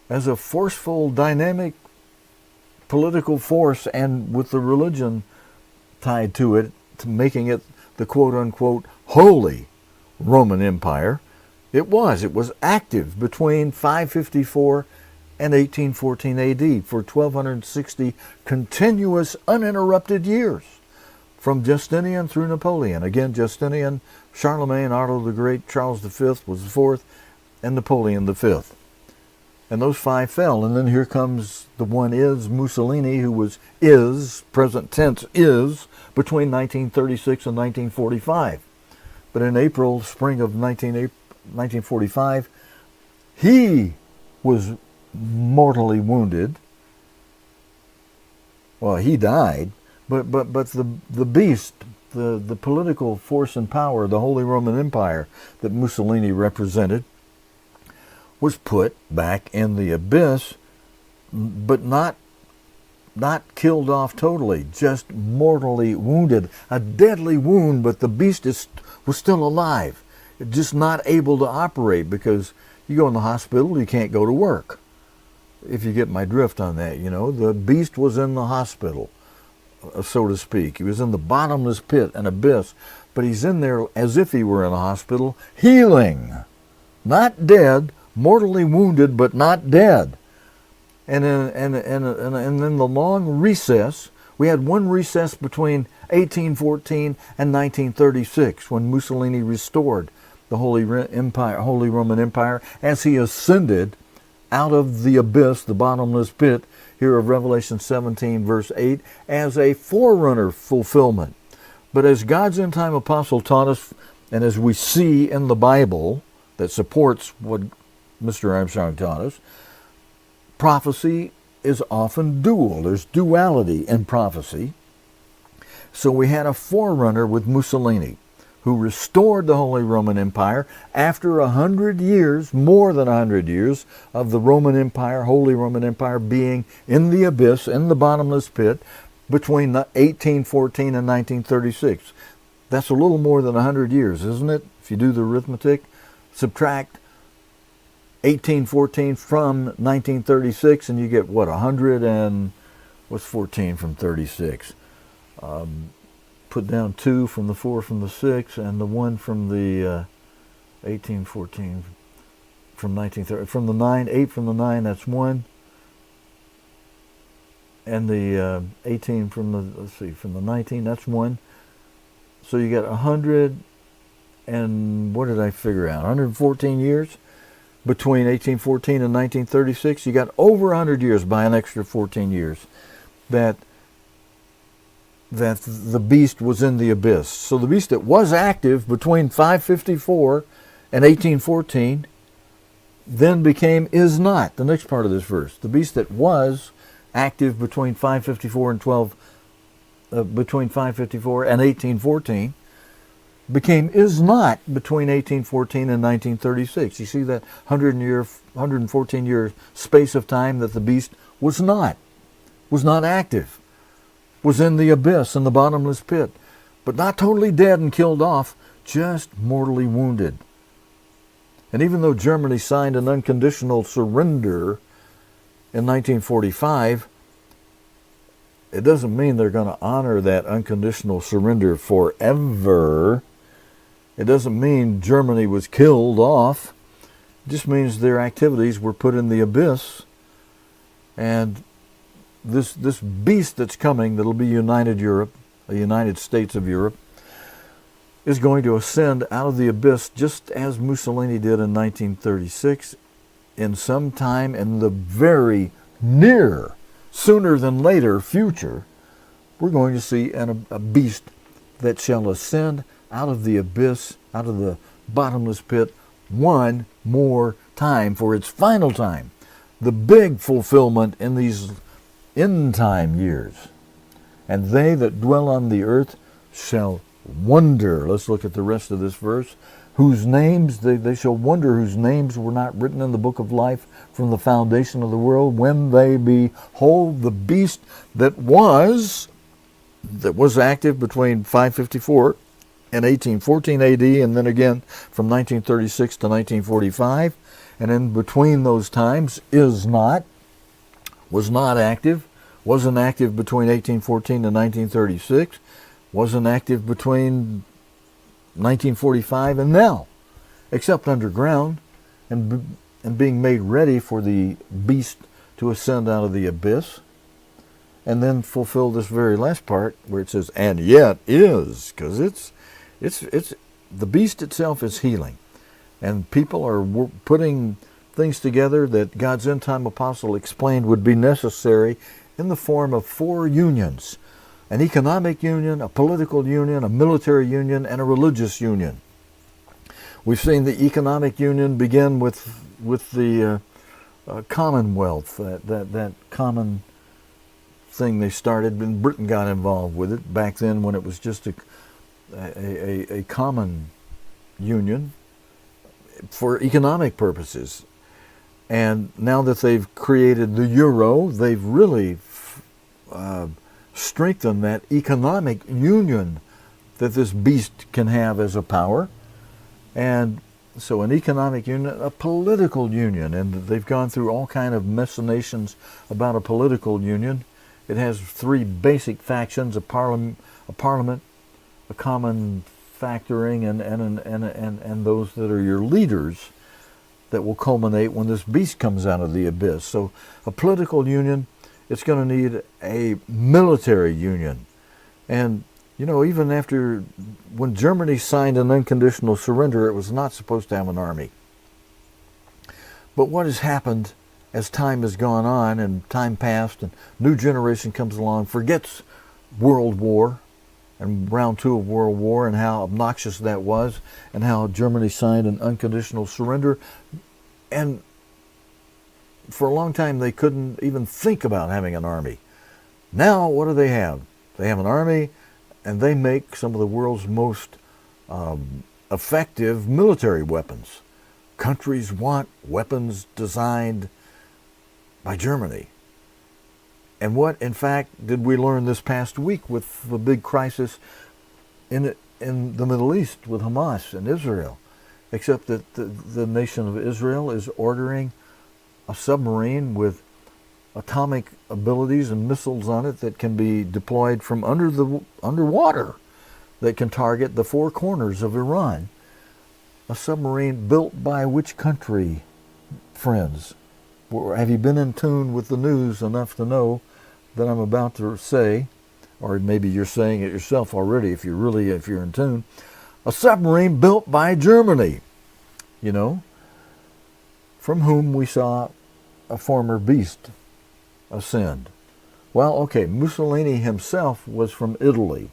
as a forceful, dynamic political force, and with the religion tied to it, to making it the quote-unquote Holy Roman Empire. It was active between 554 and 1814 AD for 1260 continuous, uninterrupted years, from Justinian through Napoleon. Again, Justinian, Charlemagne, Otto the Great, Charles V was the fourth, and Napoleon V. And those five fell. And then here comes the one Mussolini, who present tense is, between 1936 and 1945. But in spring of 1945, he was mortally wounded. Well, he died, but the beast, the political force and power, the Holy Roman Empire that Mussolini represented, was put back in the abyss, but not killed off totally, just mortally wounded. A deadly wound, but the beast was still alive, just not able to operate, because you go in the hospital, you can't go to work. If you get my drift on that, the beast was in the hospital, so to speak. He was in the bottomless pit, an abyss, but he's in there as if he were in a hospital, healing, not dead, mortally wounded, but not dead. And in the long recess, we had one recess between 1814 and 1936, when Mussolini restored the Holy Roman Empire, as he ascended out of the abyss, the bottomless pit, here of Revelation 17, verse 8, as a forerunner fulfillment. But as God's end-time apostle taught us, and as we see in the Bible that supports what Mr. Armstrong taught us, prophecy is often dual. There's duality in prophecy. So we had a forerunner with Mussolini, who restored the Holy Roman Empire after 100 years, more than 100 years, of the Roman Empire, Holy Roman Empire, being in the abyss, in the bottomless pit, between 1814 and 1936. That's a little more than 100 years, isn't it? If you do the arithmetic, subtract 1814 from 1936, and you get, 100 and, what's 14 from 36? Put down 2 from the 4 from the 6, and the 1 from the 1814 from 1930. From the 9, 8 from the 9, that's 1. And the 18 from the 19, that's 1. So you get 100 and, what did I figure out? 114 years between 1814 and 1936. You got over 100 years by an extra 14 years that that the beast was in the abyss. So the beast that was active between 554 and 1814 then is not. The next part of this verse. The beast that was active between 554 and 1814 is not between 1814 and 1936. You see that 114-year space of time that the beast was not active, was in the abyss, in the bottomless pit, but not totally dead and killed off, just mortally wounded. And even though Germany signed an unconditional surrender in 1945, it doesn't mean they're going to honor that unconditional surrender forever. It doesn't mean Germany was killed off. It just means their activities were put in the abyss. And this beast that's coming, that'll be United Europe, the United States of Europe, is going to ascend out of the abyss just as Mussolini did in 1936 in some time in the very near, sooner than later future. We're going to see a beast that shall ascend out of the abyss, out of the bottomless pit, one more time for its final time. The big fulfillment in these end time years. And they that dwell on the earth shall wonder. Let's look at the rest of this verse. Whose names, they shall wonder whose names were not written in the book of life from the foundation of the world, when they behold the beast that was active between 554 and 1814 AD, and then again from 1936 to 1945, and in between those times was not active, wasn't active between 1814 and 1936, wasn't active between 1945 and now, except underground and being made ready for the beast to ascend out of the abyss, and then fulfill this very last part where it says, and yet is, because it's the beast itself is healing, and people are putting things together that God's end time apostle explained would be necessary in the form of 4 unions: an economic union, a political union, a military union, and a religious union. We've seen the economic union begin with the Commonwealth, that common thing they started, and Britain got involved with it back then when it was just a common union for economic purposes. And now that they've created the euro, they've really strengthen that economic union that this beast can have as a power. And so an economic union, a political union, and they've gone through all kind of machinations about a political union. It has 3 basic factions: a parliament, a common factoring, and those that are your leaders that will culminate when this beast comes out of the abyss. So a political union, it's going to need a military union. And, you know, even after, when Germany signed an unconditional surrender, it was not supposed to have an army. But what has happened as time has gone on and time passed and new generation comes along, forgets World War and round 2 of World War and how obnoxious that was, and how Germany signed an unconditional surrender. And for a long time they couldn't even think about having an army. Now what do they have? They have an army, and they make some of the world's most effective military weapons. Countries want weapons designed by Germany. And what, in fact, did we learn this past week with the big crisis in the Middle East with Hamas and Israel? Except that the nation of Israel is ordering a submarine with atomic abilities and missiles on it that can be deployed from underwater, that can target the 4 corners of Iran. A submarine built by which country, friends? Have you been in tune with the news enough to know that I'm about to say, or maybe you're saying it yourself already if you're in tune? A submarine built by Germany, you know, from whom we saw a former beast ascend. Well, okay, Mussolini himself was from Italy,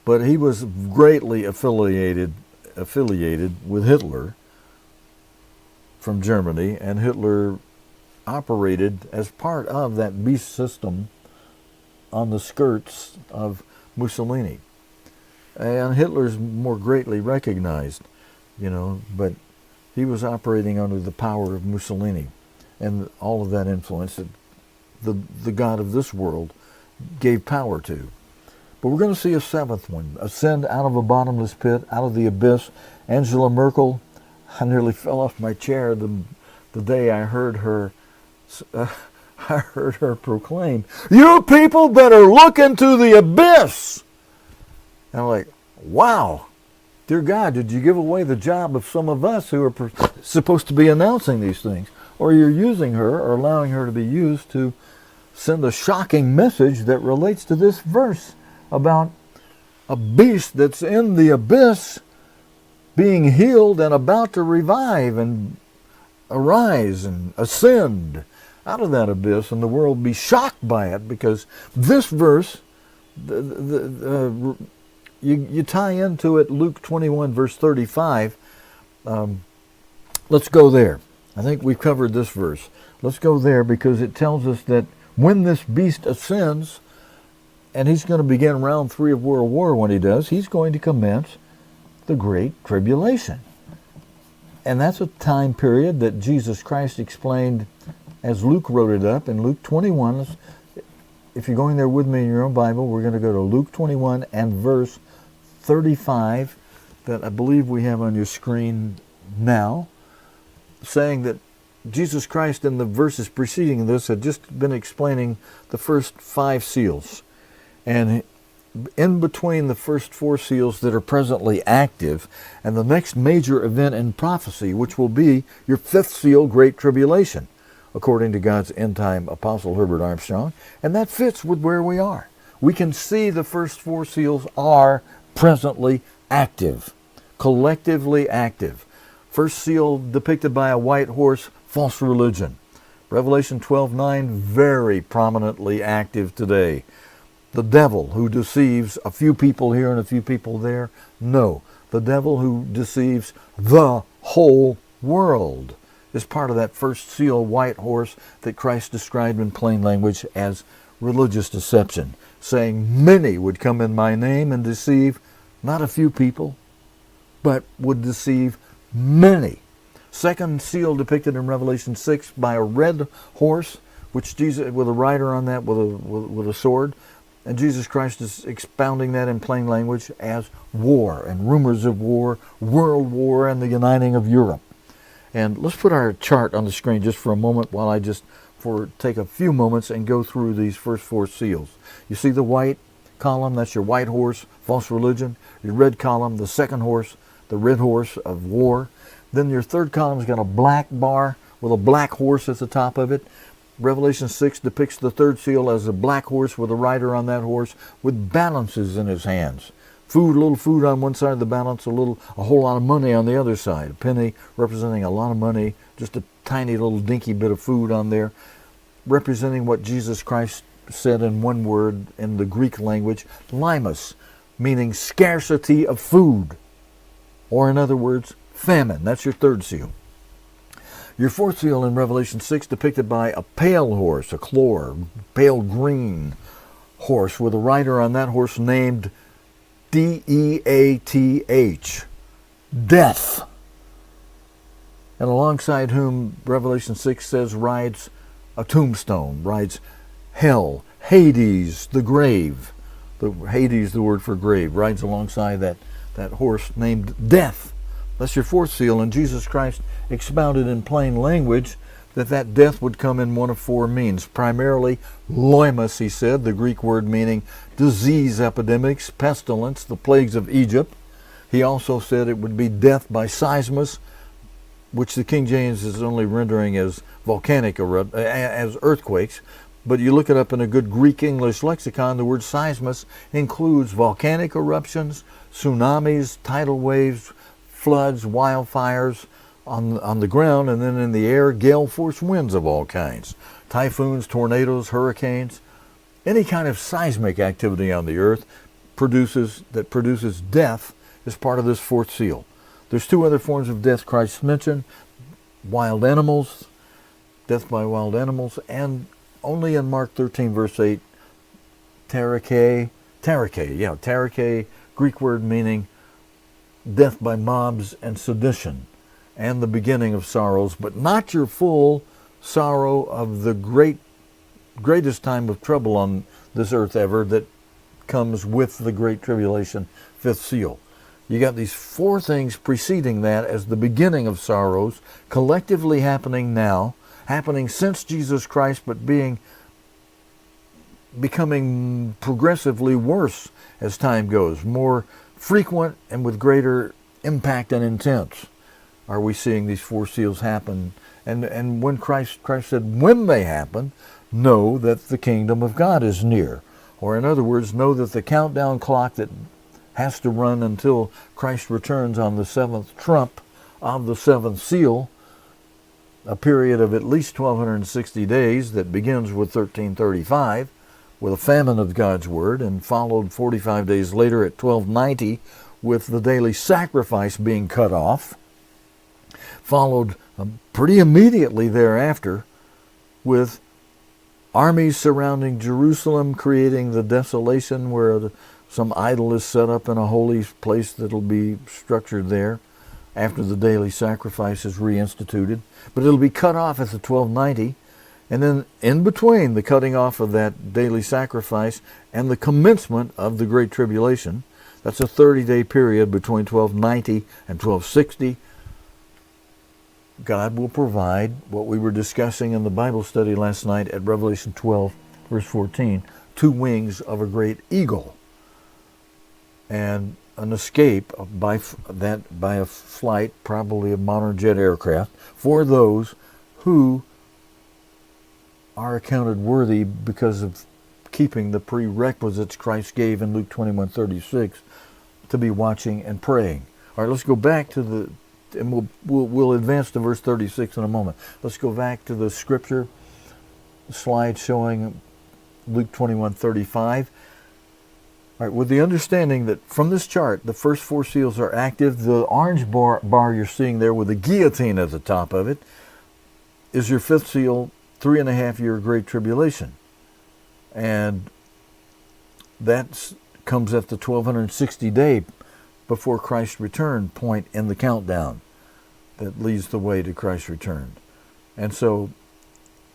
but he was greatly affiliated with Hitler from Germany, and Hitler operated as part of that beast system on the skirts of Mussolini. And Hitler's more greatly recognized, but he was operating under the power of Mussolini and all of that influence that the God of this world gave power to. But we're going to see a seventh one ascend out of a bottomless pit, out of the abyss. Angela Merkel, I nearly fell off my chair the day I heard her proclaim, "You people better look into the abyss." And I'm like, wow, dear God, did you give away the job of some of us who are supposed to be announcing these things? Or you're using her or allowing her to be used to send a shocking message that relates to this verse about a beast that's in the abyss being healed and about to revive and arise and ascend out of that abyss, and the world be shocked by it, because this verse, you tie into it Luke 21 verse 35. Let's go there. I think we've covered this verse. Let's go there, because it tells us that when this beast ascends, and he's going to begin round 3 of World War when he does, he's going to commence the Great Tribulation. And that's a time period that Jesus Christ explained as Luke wrote it up in Luke 21. If you're going there with me in your own Bible, we're going to go to Luke 21 and verse 35 that I believe we have on your screen now, saying that Jesus Christ in the verses preceding this had just been explaining the first 5 seals. And in between the first 4 seals that are presently active and the next major event in prophecy, which will be your 5th seal, Great Tribulation, according to God's end-time apostle Herbert Armstrong, and that fits with where we are. We can see the first 4 seals are presently active, collectively active. First seal depicted by a white horse, false religion. Revelation 12:9, very prominently active today. The devil who deceives a few people here and a few people there. No, the devil who deceives the whole world is part of that first seal, white horse, that Christ described in plain language as religious deception, saying many would come in my name and deceive not a few people, but would deceive many. Second seal depicted in Revelation 6 by a red horse, which Jesus, with a rider on that with a sword, and Jesus Christ is expounding that in plain language as war and rumors of war, world war, and the uniting of Europe. And let's put our chart on the screen just for a moment while I just take a few moments and go through these first 4 seals. You see the white column, that's your white horse, false religion. Your red column, the second horse, the red horse of war. Then your third column's got a black bar with a black horse at the top of it. Revelation 6 depicts the third seal as a black horse with a rider on that horse with balances in his hands. Food, a little food on one side of the balance, a whole lot of money on the other side. A penny representing a lot of money, just a tiny little dinky bit of food on there, representing what Jesus Christ said in one word in the Greek language, limos, meaning scarcity of food, or in other words, famine. That's your third seal. Your fourth seal in Revelation 6 depicted by a pale horse, a chlor, pale green horse with a rider on that horse named D-E-A-T-H, death. And alongside whom Revelation 6 says rides a tombstone, rides hell, Hades, the grave. Hades, the word for grave, rides alongside that horse named death. That's your fourth seal, and Jesus Christ expounded in plain language that death would come in one of 4 means. Primarily, loimos, he said, the Greek word meaning disease epidemics, pestilence, the plagues of Egypt. He also said it would be death by seismos, which the King James is only rendering as volcanic as earthquakes. But you look it up in a good Greek-English lexicon, the word seismos includes volcanic eruptions, tsunamis, tidal waves, floods, wildfires on the ground, and then in the air, gale force winds of all kinds. Typhoons, tornadoes, hurricanes, Any kind of seismic activity on the earth produces death is part of this fourth seal. There's two other forms of death Christ mentioned: wild animals, death by wild animals, and only in Mark 13, verse 8, terake, Greek word meaning death by mobs and sedition, and the beginning of sorrows, but not your full sorrow of the greatest time of trouble on this earth ever that comes with the Great Tribulation, fifth seal. You got these four things preceding that as the beginning of sorrows, collectively happening now, happening since Jesus Christ, but becoming progressively worse as time goes, more frequent and with greater impact and intense. Are we seeing these four seals happen? And when Christ said, when they happen, know that the kingdom of God is near. Or in other words, know that the countdown clock that has to run until Christ returns on the seventh trump of the seventh seal, a period of at least 1,260 days that begins with 1335, with a famine of God's Word, and followed 45 days later at 1290 with the daily sacrifice being cut off, followed pretty immediately thereafter with armies surrounding Jerusalem, creating the desolation where some idol is set up in a holy place that'll be structured there after the daily sacrifice is reinstituted. But it'll be cut off at the 1290, and then in between the cutting off of that daily sacrifice and the commencement of the Great Tribulation, that's a 30-day period between 1290 and 1260, God will provide what we were discussing in the Bible study last night at Revelation 12, verse 14, 2 wings of a great eagle, and an escape by a flight, probably a modern jet aircraft, for those who are accounted worthy because of keeping the prerequisites Christ gave in Luke 21:36 to be watching and praying. All right, let's go back to and we'll advance to verse 36 in a moment. Let's go back to the scripture slide showing Luke 21:35. All right, with the understanding that from this chart, the first 4 seals are active. The orange bar you're seeing there with the guillotine at the top of it is your 5th seal, 3.5-year Great Tribulation. And that comes at the 1260 day before Christ's return point in the countdown that leads the way to Christ's return. And so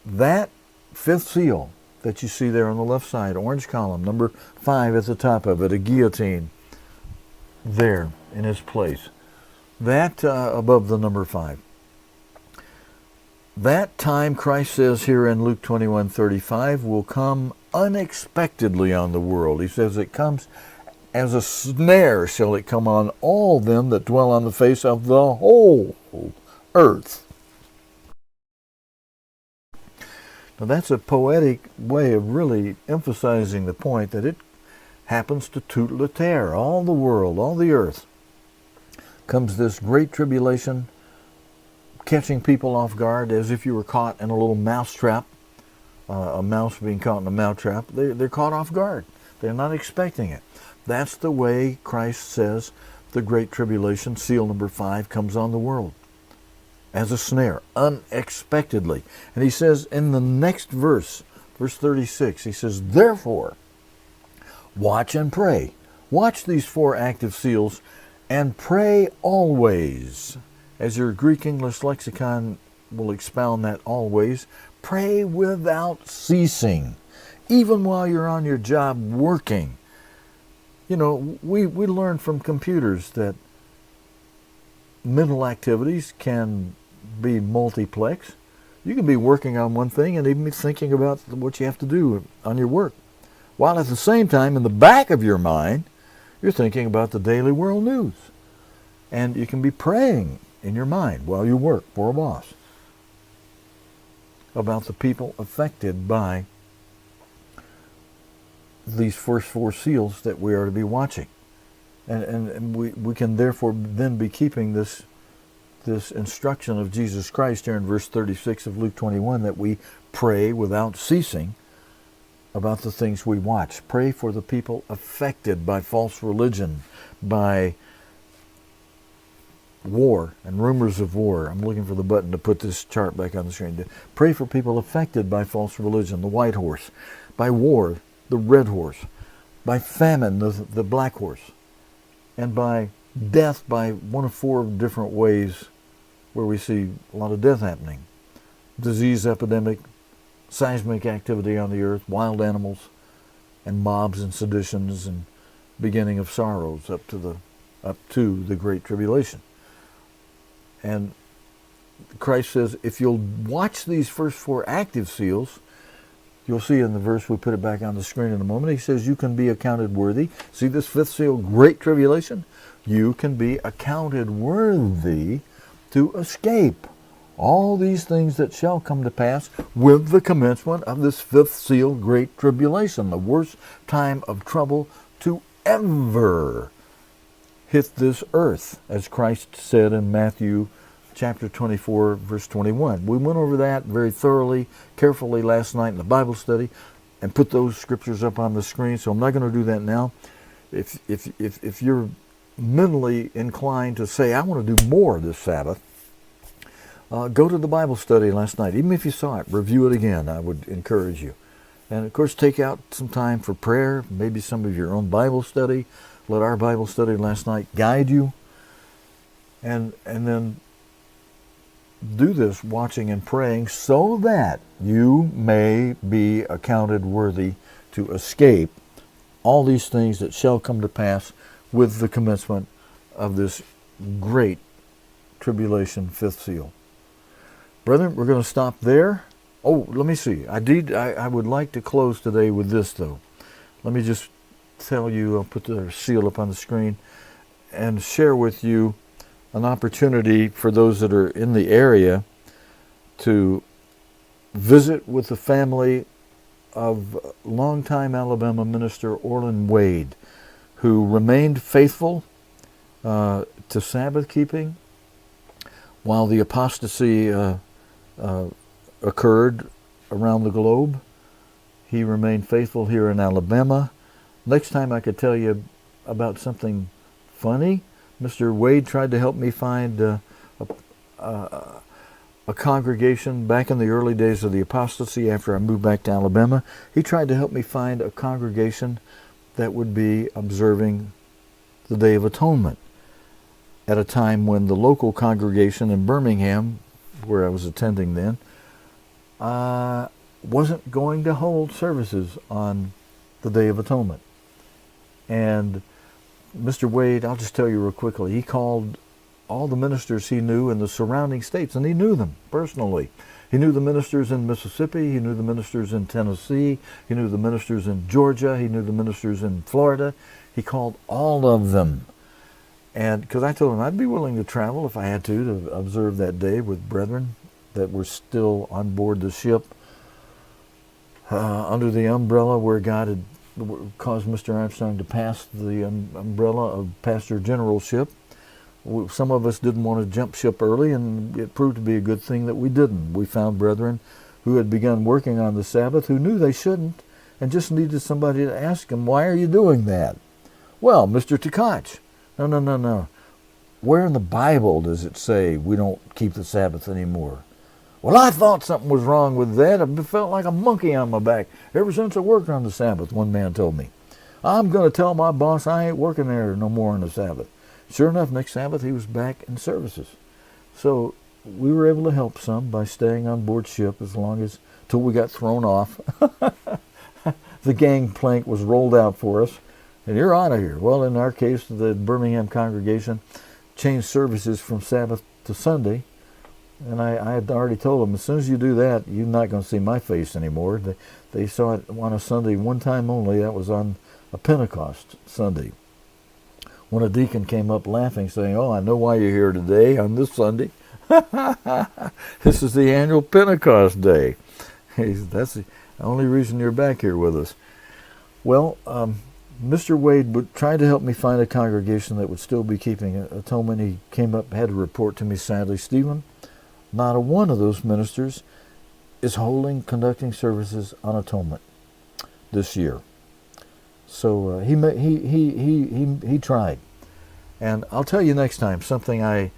that 5th seal that you see there on the left side, orange column, number 5 at the top of it, a guillotine there in its place. That above the number 5. That time, Christ says here in Luke 21:35, will come unexpectedly on the world. He says it comes as a snare shall it come on all them that dwell on the face of the whole earth. Now that's a poetic way of really emphasizing the point that it happens to toute la terre, all the world, all the earth. Comes this great tribulation, catching people off guard as if you were caught in a little mouse trap, a mouse being caught in a mouse trap. They're caught off guard. They're not expecting it. That's the way Christ says the Great Tribulation, seal number 5, comes on the world. As a snare, unexpectedly. And he says in the next verse, verse 36, he says, therefore, watch and pray. Watch these 4 active seals and pray always. As your Greek-English lexicon will expound that always, pray without ceasing, even while you're on your job working. You know, we learn from computers that mental activities can be multiplex. You can be working on one thing and even be thinking about what you have to do on your work, while at the same time, in the back of your mind, you're thinking about the daily world news. And you can be praying in your mind while you work for a boss about the people affected by these first 4 seals that we are to be watching. And we can therefore then be keeping this instruction of Jesus Christ here in verse 36 of Luke 21, that we pray without ceasing, about the things we watch. Pray for the people affected by false religion, by war and rumors of war. I'm looking for the button to put this chart back on the screen. Pray for people affected by false religion, the white horse, by war, the red horse, by famine, the black horse, and by death by one of 4 different ways where we see a lot of death happening. Disease epidemic, seismic activity on the earth, wild animals, and mobs and seditions and beginning of sorrows up to the Great Tribulation. And Christ says, if you'll watch these first 4 active seals, you'll see in the verse, we put it back on the screen in a moment, he says you can be accounted worthy. See this 5th seal, Great Tribulation? You can be accounted worthy to escape all these things that shall come to pass with the commencement of this 5th seal, Great Tribulation, the worst time of trouble to ever hit this earth, as Christ said in Matthew chapter 24, verse 21. We went over that very thoroughly, carefully last night in the Bible study and put those scriptures up on the screen, so I'm not going to do that now. If you're mentally inclined to say, I want to do more this Sabbath, go to the Bible study last night. Even if you saw it, review it again. I would encourage you. And of course, take out some time for prayer, maybe some of your own Bible study. Let our Bible study last night guide you. And then do this watching and praying so that you may be accounted worthy to escape all these things that shall come to pass with the commencement of this great tribulation 5th seal. Brethren, we're going to stop there. Oh, let me see. I would like to close today with this, though. Let me just tell you, I'll put the seal up on the screen and share with you an opportunity for those that are in the area to visit with the family of longtime Alabama minister Orland Wade, who remained faithful to Sabbath keeping while the apostasy occurred around the globe. He remained faithful here in Alabama. Next time I could tell you about something funny. Mr. Wade tried to help me find a congregation back in the early days of the apostasy after I moved back to Alabama. He tried to help me find a congregation that would be observing the Day of Atonement at a time when the local congregation in Birmingham, where I was attending then, wasn't going to hold services on the Day of Atonement. And Mr. Wade, I'll just tell you real quickly, he called all the ministers he knew in the surrounding states, and he knew them personally. He knew the ministers in Mississippi, he knew the ministers in Tennessee, he knew the ministers in Georgia, he knew the ministers in Florida. He called all of them. And because I told him I'd be willing to travel if I had to observe that day with brethren that were still on board the ship under the umbrella where God had caused Mr. Armstrong to pass the umbrella of pastor generalship. Some of us didn't want to jump ship early, and it proved to be a good thing that we didn't. We found brethren who had begun working on the Sabbath who knew they shouldn't and just needed somebody to ask them, why are you doing that? Well, Mr. Tkach, no. Where in the Bible does it say we don't keep the Sabbath anymore? Well, I thought something was wrong with that. I felt like a monkey on my back ever since I worked on the Sabbath, one man told me. I'm going to tell my boss I ain't working there no more on the Sabbath. Sure enough, next Sabbath he was back in services. So we were able to help some by staying on board ship till we got thrown off. The gangplank was rolled out for us, and you're out of here. Well, in our case, the Birmingham congregation changed services from Sabbath to Sunday. And I had already told them, as soon as you do that, you're not going to see my face anymore. They saw it on a Sunday one time only. That was on a Pentecost Sunday, when a deacon came up laughing, saying, oh, I know why you're here today on this Sunday. This is the annual Pentecost Day. That's the only reason you're back here with us. Well, Mr. Wade would try to help me find a congregation that would still be keeping atonement. He came up, had to report to me, sadly, Stephen, not a one of those ministers is conducting services on atonement. this year. So he tried. And I'll tell you next time something I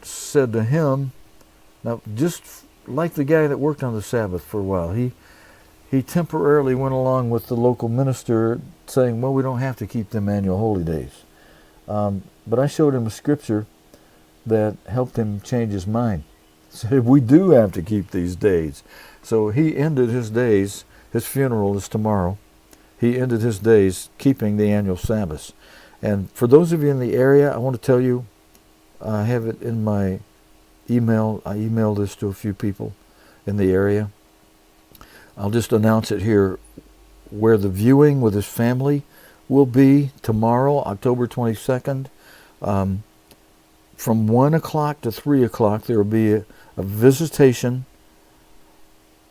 said to him. Now, just like the guy that worked on the Sabbath for a while, he temporarily went along with the local minister saying, well, we don't have to keep them annual holy days. But I showed him a scripture that helped him change his mind. Said, we do have to keep these days. So he ended his days, his funeral is tomorrow, he ended his days keeping the annual Sabbaths. And for those of you in the area, I want to tell you, I have it in my email. I emailed this to a few people in the area. I'll just announce it here, where the viewing with his family will be tomorrow, October 22nd. From 1 o'clock to 3 o'clock, there will be a visitation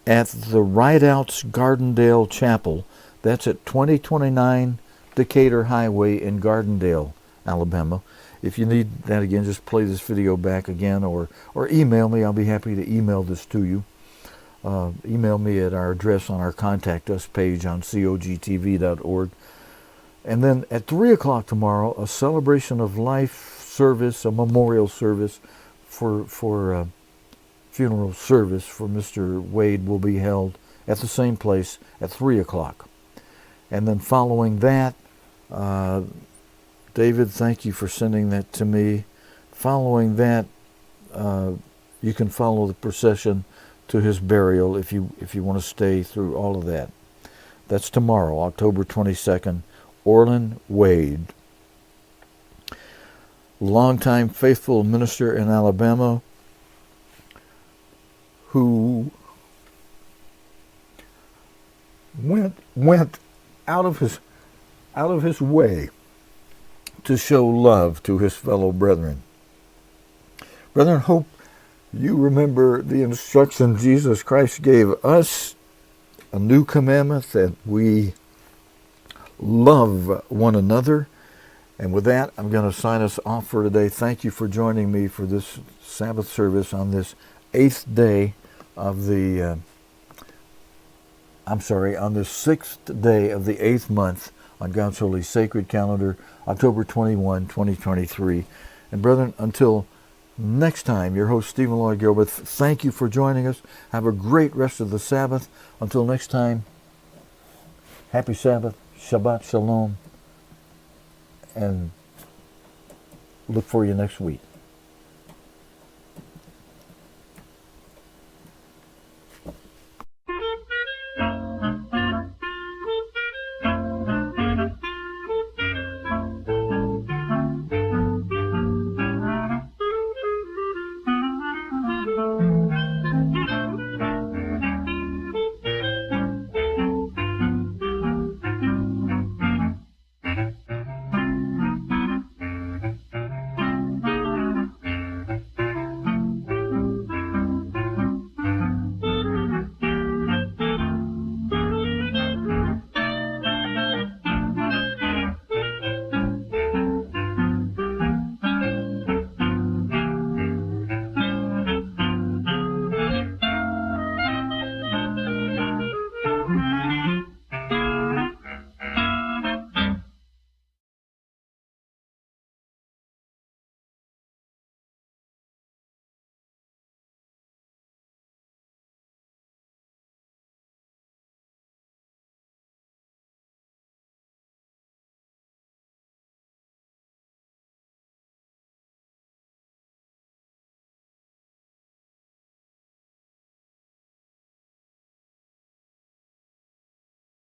at the Rideouts Gardendale Chapel. That's at 2029 Decatur Highway in Gardendale, Alabama. If you need that again, just play this video back again, or email me. I'll be happy to email this to you. Email me at our address on our Contact Us page on cogtv.org. And then at 3 o'clock tomorrow, a celebration of life service, a memorial service for funeral service for Mr. Wade will be held at the same place at 3 o'clock. And then following that, David, thank you for sending that to me. Following that, you can follow the procession to his burial if you want to stay through all of that. That's tomorrow, October 22nd. Orland Wade, longtime faithful minister in Alabama, who went out of his way to show love to his fellow brethren. Brethren, hope you remember the instruction Jesus Christ gave us, a new commandment, that we love one another. And with that, I'm going to sign us off for today. Thank you for joining me for this Sabbath service on this 8th day of the, on the 6th day of the 8th month on God's Holy Sacred Calendar, October 21, 2023. And brethren, until next time, your host, Stephen Lloyd Gilbreath, thank you for joining us. Have a great rest of the Sabbath. Until next time, happy Sabbath, Shabbat Shalom, and look for you next week.